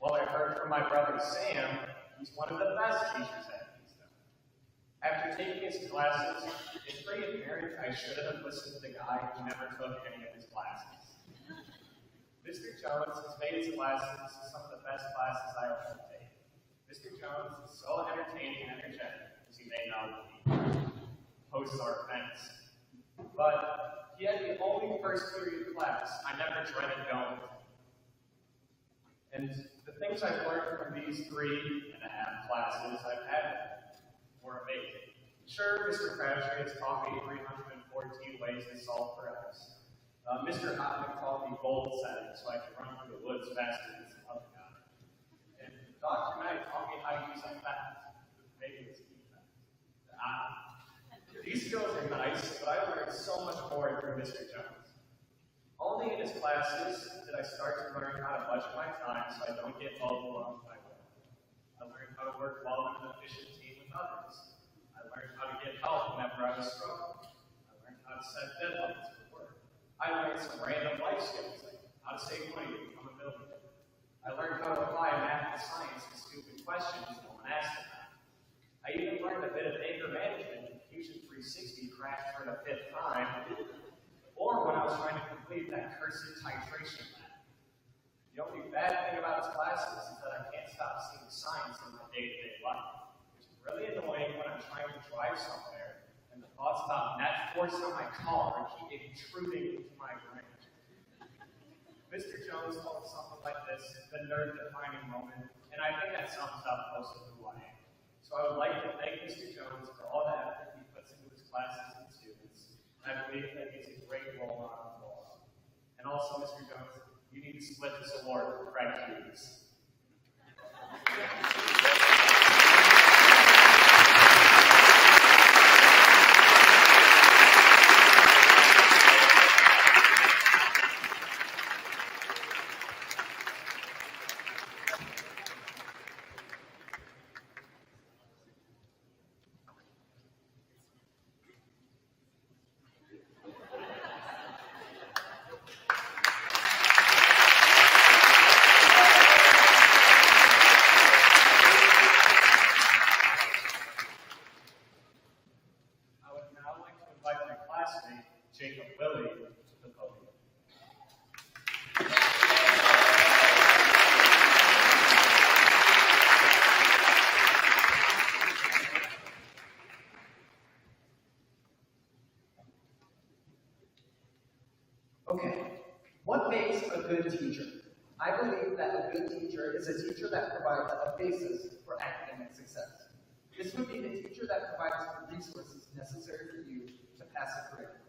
Well, I heard from my brother Sam, he's one of the best teachers at Keystone. After taking his classes, it's pretty apparent I should have listened to the guy who never took any of his classes. Mr. Jones has made his classes some of the best classes I have ever taken. Mr. Jones is so entertaining and energetic, as you may know, he hosts our events. But he had the only first period class I never dreaded going to. And the things I've learned from these 3.5 classes I've had were amazing. Sure, Mr. Crabtree has taught me 314 ways to solve for X. Mr. Hotman taught me goal setting so I could run through the woods faster than some other guy. And Dr. Knight taught me how to use a fast. Maybe it's defense. These skills are nice, but I learned so much more through Mr. Jones. Only in his classes did I start to learn how to budget my time so I don't get overwhelmed by work. I learned how to work well in an efficient team with others. I learned how to get help whenever I was struggling. I learned how to set deadlines for work. I learned some random life skills, like how to save money to become a millionaire. I learned how to apply math and science to stupid questions no one asked about. I even learned a bit of anger management when Fusion 360 crashed for the 5th time, or when I was trying to complete that cursed titration lab. The only bad thing about his classes is that I can't stop seeing science in my day-to-day life, which is really annoying when I'm trying to drive somewhere and the thoughts about net force on my car keep intruding into my brain. Mr. Jones told something like this, the nerd-defining moment, and I think that sums up most of who I am. So I would like to thank Mr. Jones for all the effort he puts into his classes and students, and I believe that he's a great role model for all. And also, Mr. Jones, you need to split this award with Craig Hughes. Okay, what makes a good teacher? I believe that a good teacher is a teacher that provides a basis for academic success. This would be the teacher that provides the resources necessary for you to pass a curriculum.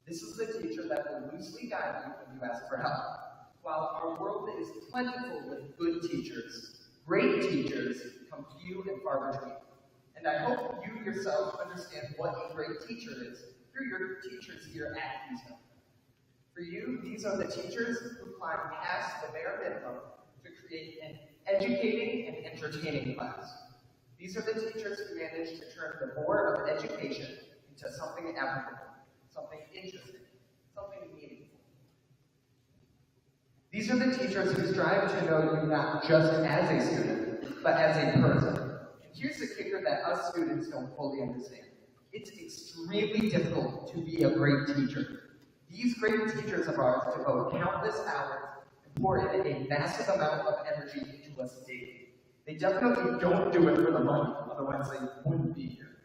This is the teacher that will loosely guide you when you ask for help. While our world is plentiful with good teachers, great teachers come few and far between. And I hope you yourself understand what a great teacher is through your teachers here at Keystone. For you, these are the teachers who climb past the bare minimum to create an educating and entertaining class. These are the teachers who manage to turn the bore of education into something applicable, something interesting, something meaningful. These are the teachers who strive to know you not just as a student, but as a person. And here's the kicker that us students don't fully understand. It's extremely difficult to be a great teacher. These great teachers of ours devote countless hours and pour in a massive amount of energy into us daily. They definitely don't do it for the money, otherwise they wouldn't be here.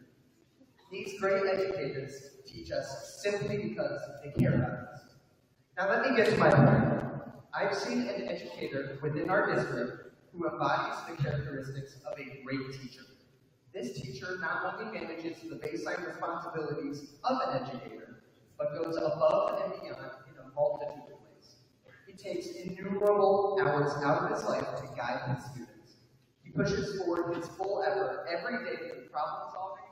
These great educators teach us simply because they care about us. Now let me get to my point. I've seen an educator within our district who embodies the characteristics of a great teacher. This teacher not only manages the baseline responsibilities of an educator, but goes above and beyond in a multitude of ways. He takes innumerable hours out of his life to guide his students. He pushes forward his full effort every day through problem solving,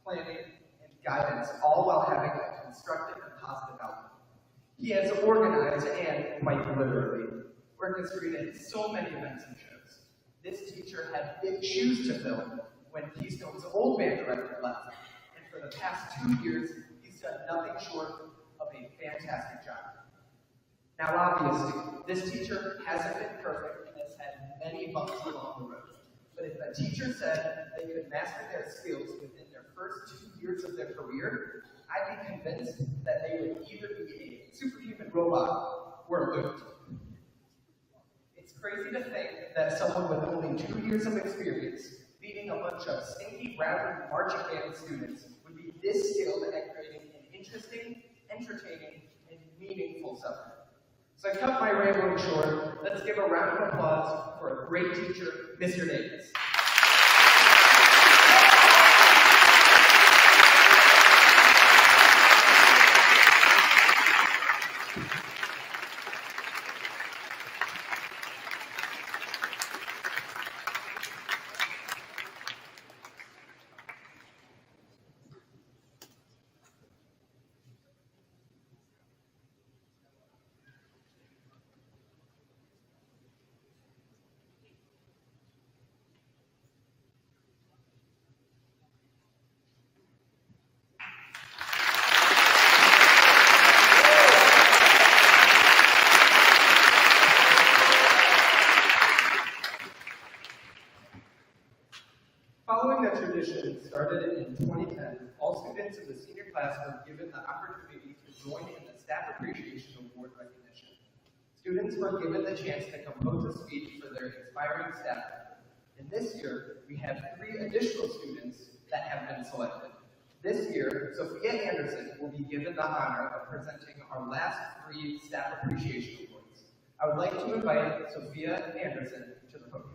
planning, and guidance, all while having a constructive and positive outlook. He has organized and, quite literally, orchestrated so many events and shows. This teacher had big shoes to fill when Keystone's old band director left, and for the past 2 years, he's done nothing short of a fantastic job. Now, obviously, this teacher hasn't been perfect and has had many bumps along the road. But if a teacher said they could master their skills within their first 2 years of their career, I'd be convinced that they would either be a superhuman robot or a lunatic. It's crazy to think that someone with only 2 years of experience, leading a bunch of stinky, rather marching band students, would be this skilled at creating an interesting, entertaining, and meaningful subject. So I cut my rambling short. Let's give a round of applause for a great teacher, Mr. Davis. Following the tradition started in 2010, all students in the senior class were given the opportunity to join in the Staff Appreciation Award recognition. Students were given the chance to compose a speech for their inspiring staff. And this year, we have 3 additional students that have been selected. This year, Sophia Anderson will be given the honor of presenting our last 3 Staff Appreciation Awards. I would like to invite Sophia Anderson to the podium.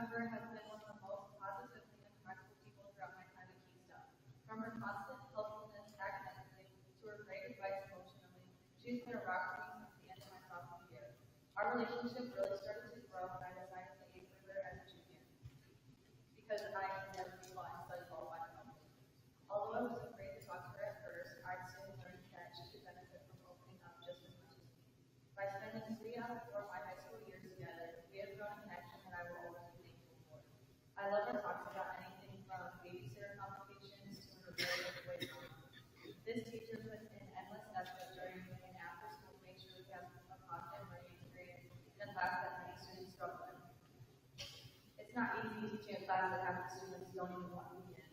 Member has been one of the most positively impactful people throughout my time at Keystone. From her constant helpfulness academically to her great advice emotionally, she's been a rock for me since the end of my sophomore year. Our relationship really started to grow when I decided to aim further as a junior, because I could never be fun and study well by myself. Although I was afraid to talk to her at first, I soon learned that she could benefit from opening up just as much as me. By spending 3 out of 4 of my high school years together, we have grown a connection that I will always be thankful for. I love our talks about anything from babysitter complications to her very way home. This teacher puts in endless effort during and after school to make sure we have a positive learning experience in a class that many students struggle in. It's not easy teaching a class that half the students don't even want to be in.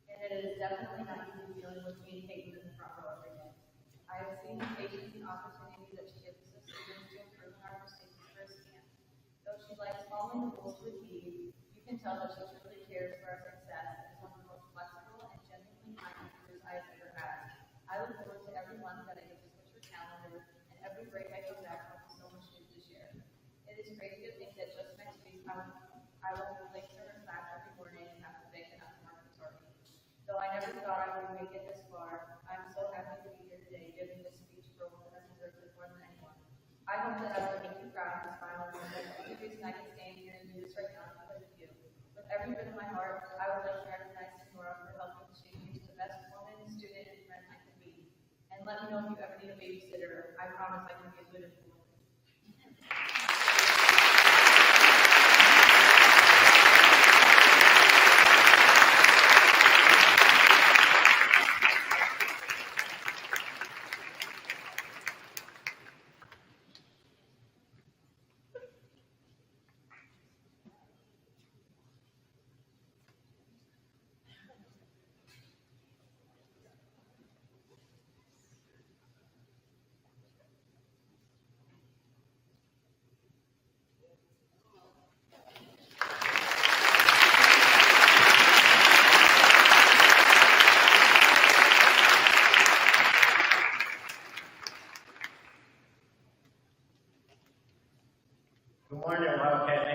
And it is definitely not easy dealing with me taking in the front row every day. I have seen the patience and opportunity that she gives the students to improve in our mistakes firsthand. Though she likes following the rules to a T, you can tell that she truly cares for our success and is one of the most flexible and genuinely kind teachers I have ever had. I look forward to every month that I get to switch her calendar, and every break I go back home with so much news to share. It is crazy to think that just next week I will be late to her class every morning and have to beg enough to mark the target. Though I never thought I would make it this far, I'm so happy to be here today giving this speech for one that deserves it more than anyone. I hope that I will make you proud this final moment. The reason I can stand here and do this right now is because of you. With every bit of my heart, I would like to recognize Senora for helping shape me to the best woman, student, and friend I can be. And let me know if you ever need a babysitter. I promise I can be a good influence.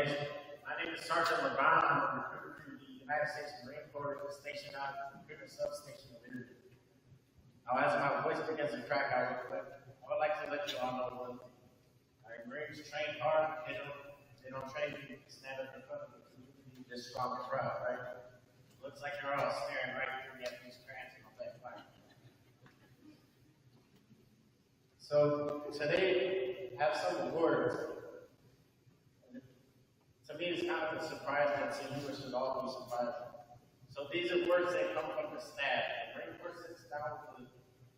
Nation. My name is Sergeant LeBron. I'm a recruiter for the United States Marine Corps stationed out at the Computer Substation of Liberty. Now, as my voice begins to crack, I would like to let you all know one thing. Our Marines train hard. They don't train you to stand up in front of the community this strong and proud, right? Looks like you're all staring right through at these crayons on that fire. So today, I have some awards. To me, it's kind of a surprise, and to you, it should all be surprising. So these awards, they come from the staff. The Marine Corps sits down with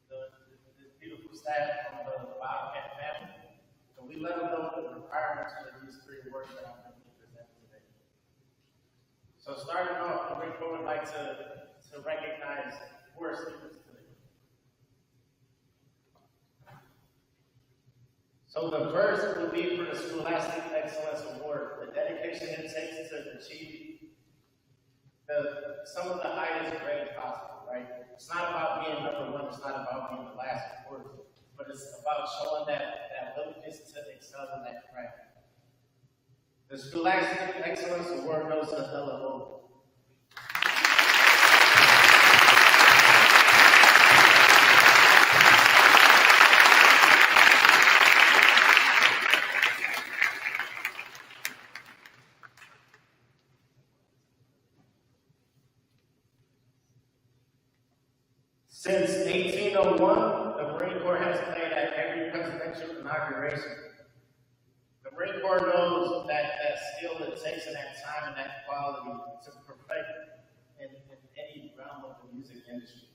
this beautiful staff from the Wildcat family. So we let them know the requirements for these 3 awards that I'm going to present today. So starting off, the Marine Corps would like to recognize 4 students today. So the first will be for the Scholastic Excellence Award, the dedication it takes to achieve some of the highest grades possible, right? It's not about being number 1, it's not about being the last, of course, but it's about showing that willingness to excel in that craft. The Scholastic Excellence Award goes to Ella Lowe. Since 1801, the Marine Corps has played at every presidential inauguration. The Marine Corps knows that skill it takes and that time and that quality to perfect in any realm of the music industry.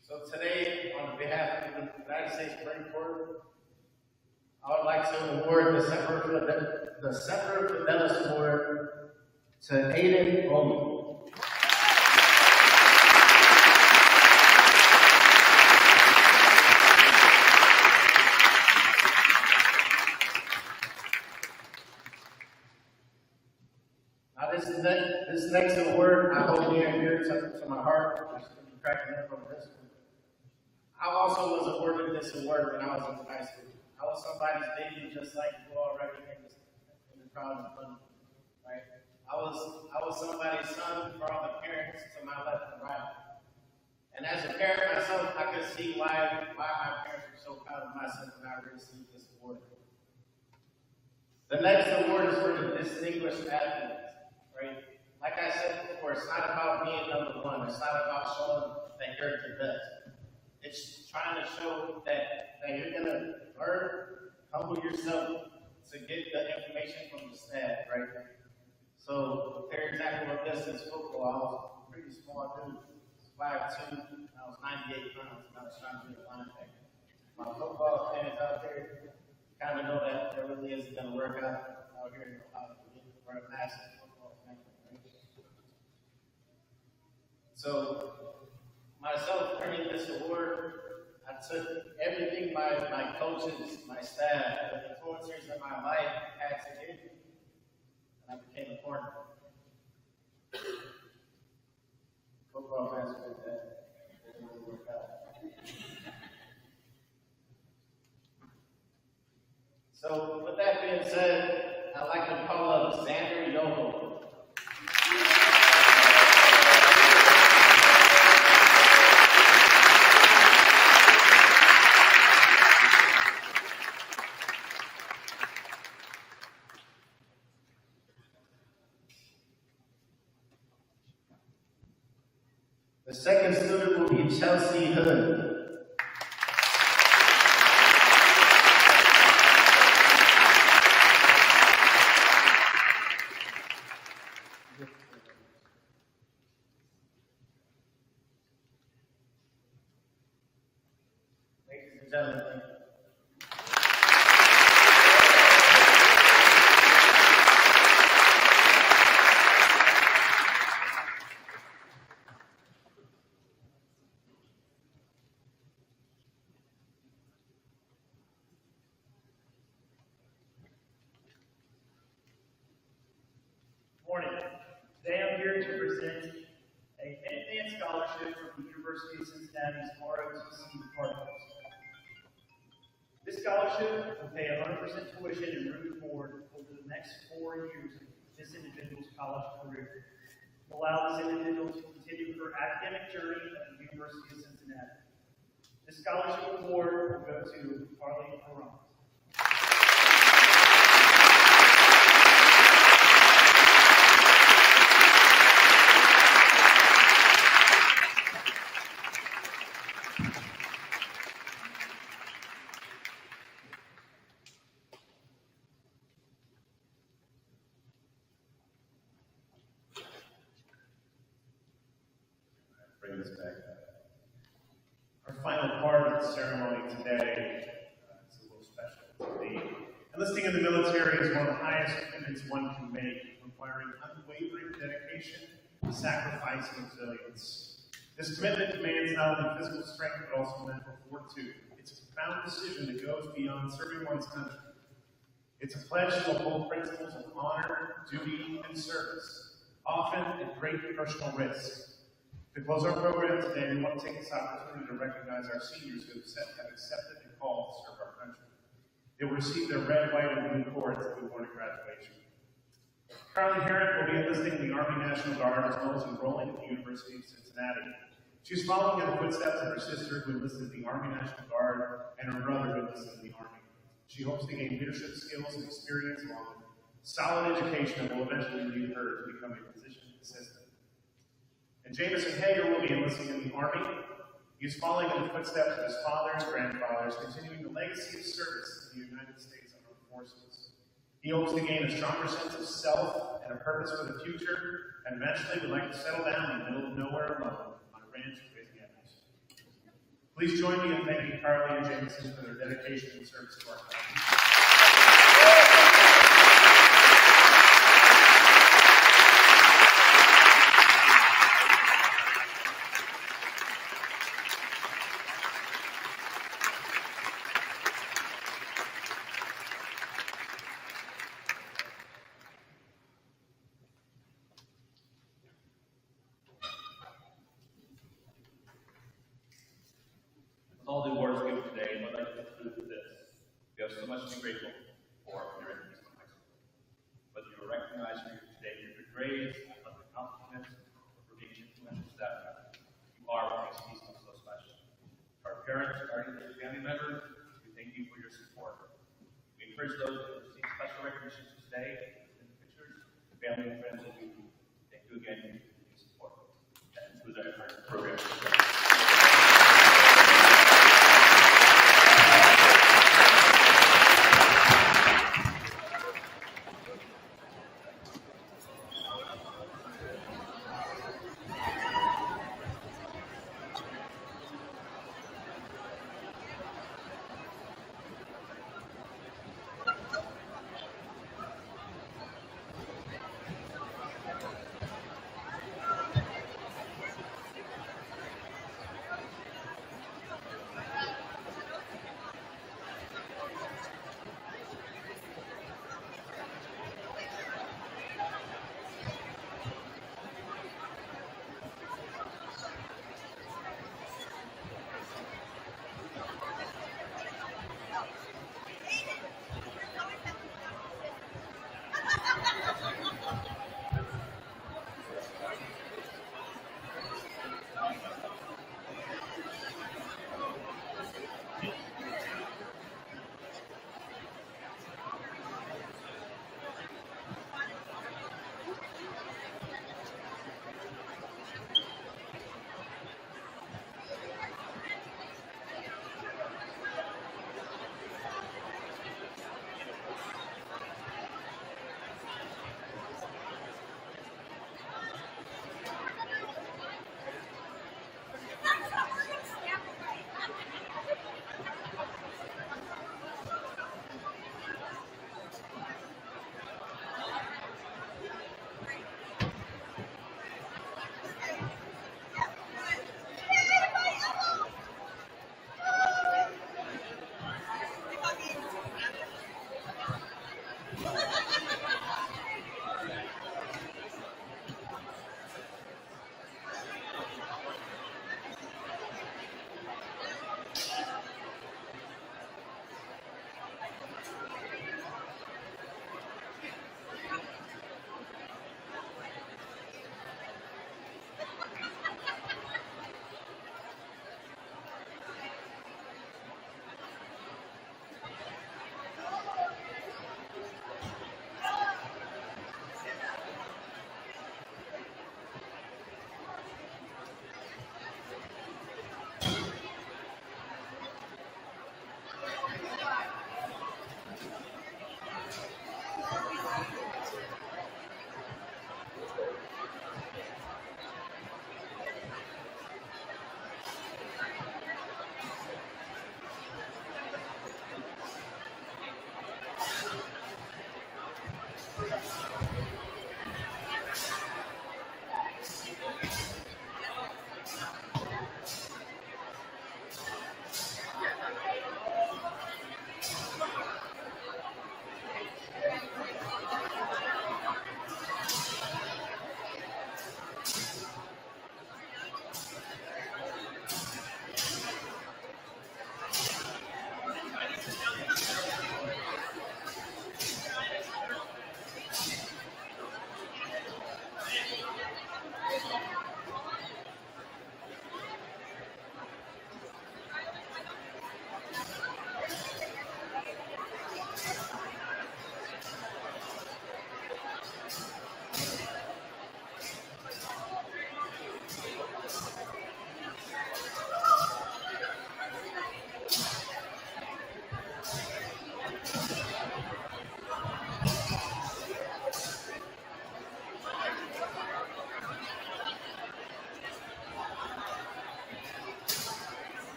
So today, on behalf of the United States Marine Corps, I would like to award the Semper Fidelis Award to Aiden Bowman. This next award, I hold near and dear to my heart. I should be cracking up from this one. I also was awarded this award when I was in high school. I was somebody's baby, just like you already in the crowd in front of me, right? I was somebody's son for all the parents to my left and right. And as a parent myself, I could see why my parents were so proud of my son when I received this award. The next award is for the distinguished athletes, right? Like I said before, it's not about being number 1. It's not about showing that you're the best. It's trying to show that you're going to learn, humble yourself to get the information from the staff, right? So, a clear example of this is football. I was a pretty small dude, 5'2", I was 98 pounds, and I was trying to be a linebacker. My football fans out there kind of know that it really isn't going to work out here in Ohio. We're a massive football family, right? So, myself earning this award, I took everything my coaches, my staff, the influencers in my life had to give me, and I became a corner. Football fans did that. It didn't really work out. So, with that being said, I'd like to call up Xander Yoho. The second student will be Chelsea Hood. Ladies and gentlemen, thank you. Morning. Today I'm here to present a Minuteman Scholarship from the University of Cincinnati's ROTC department. This scholarship will pay 100% tuition and room and board over the next 4 years of this individual's college career. It will allow this individual to continue her academic journey at the University of Cincinnati. This scholarship award will go to Arlene Perron. Bring this back. Our final part of the ceremony today is a little special. The enlisting in the military is one of the highest commitments one can make, requiring unwavering dedication, sacrifice, and resilience. This commitment demands not only physical strength, but also mental fortitude. It's a profound decision that goes beyond serving one's country. It's a pledge to uphold principles of honor, duty, and service, often at great personal risk. To close our program today, we want to take this opportunity to recognize our seniors who have accepted the call to serve our country. They will receive their red, white, and blue cords at the award of graduation. Carly Herrick will be enlisting in the Army National Guard as well as enrolling at the University of Cincinnati. She's following in the footsteps of her sister who enlisted in the Army National Guard and her brother who enlisted in the Army. She hopes to gain leadership skills and experience along with solid education that will eventually lead her to become a physician assistant. And Jameson Hager will be enlisting in the Army. He is following in the footsteps of his father and grandfathers, continuing the legacy of service in the United States Armed Forces. He hopes to gain a stronger sense of self and a purpose for the future, and eventually would like to settle down in the middle of nowhere alone on a ranch raising apples. Please join me in thanking Carly and Jameson for their dedication and service to our country. All the awards given today, I'd like to conclude with this. We have so much to be grateful for here at Keystone High School. Whether you are recognized here today for your grades, other accomplishments, or for being influential staff members, you are what makes Keystone so special. Our parents, guardians, and family members, we thank you for your support. We encourage those who receive special recognitions today in the pictures, family and friends that we thank you again for your continued support. That concludes our program.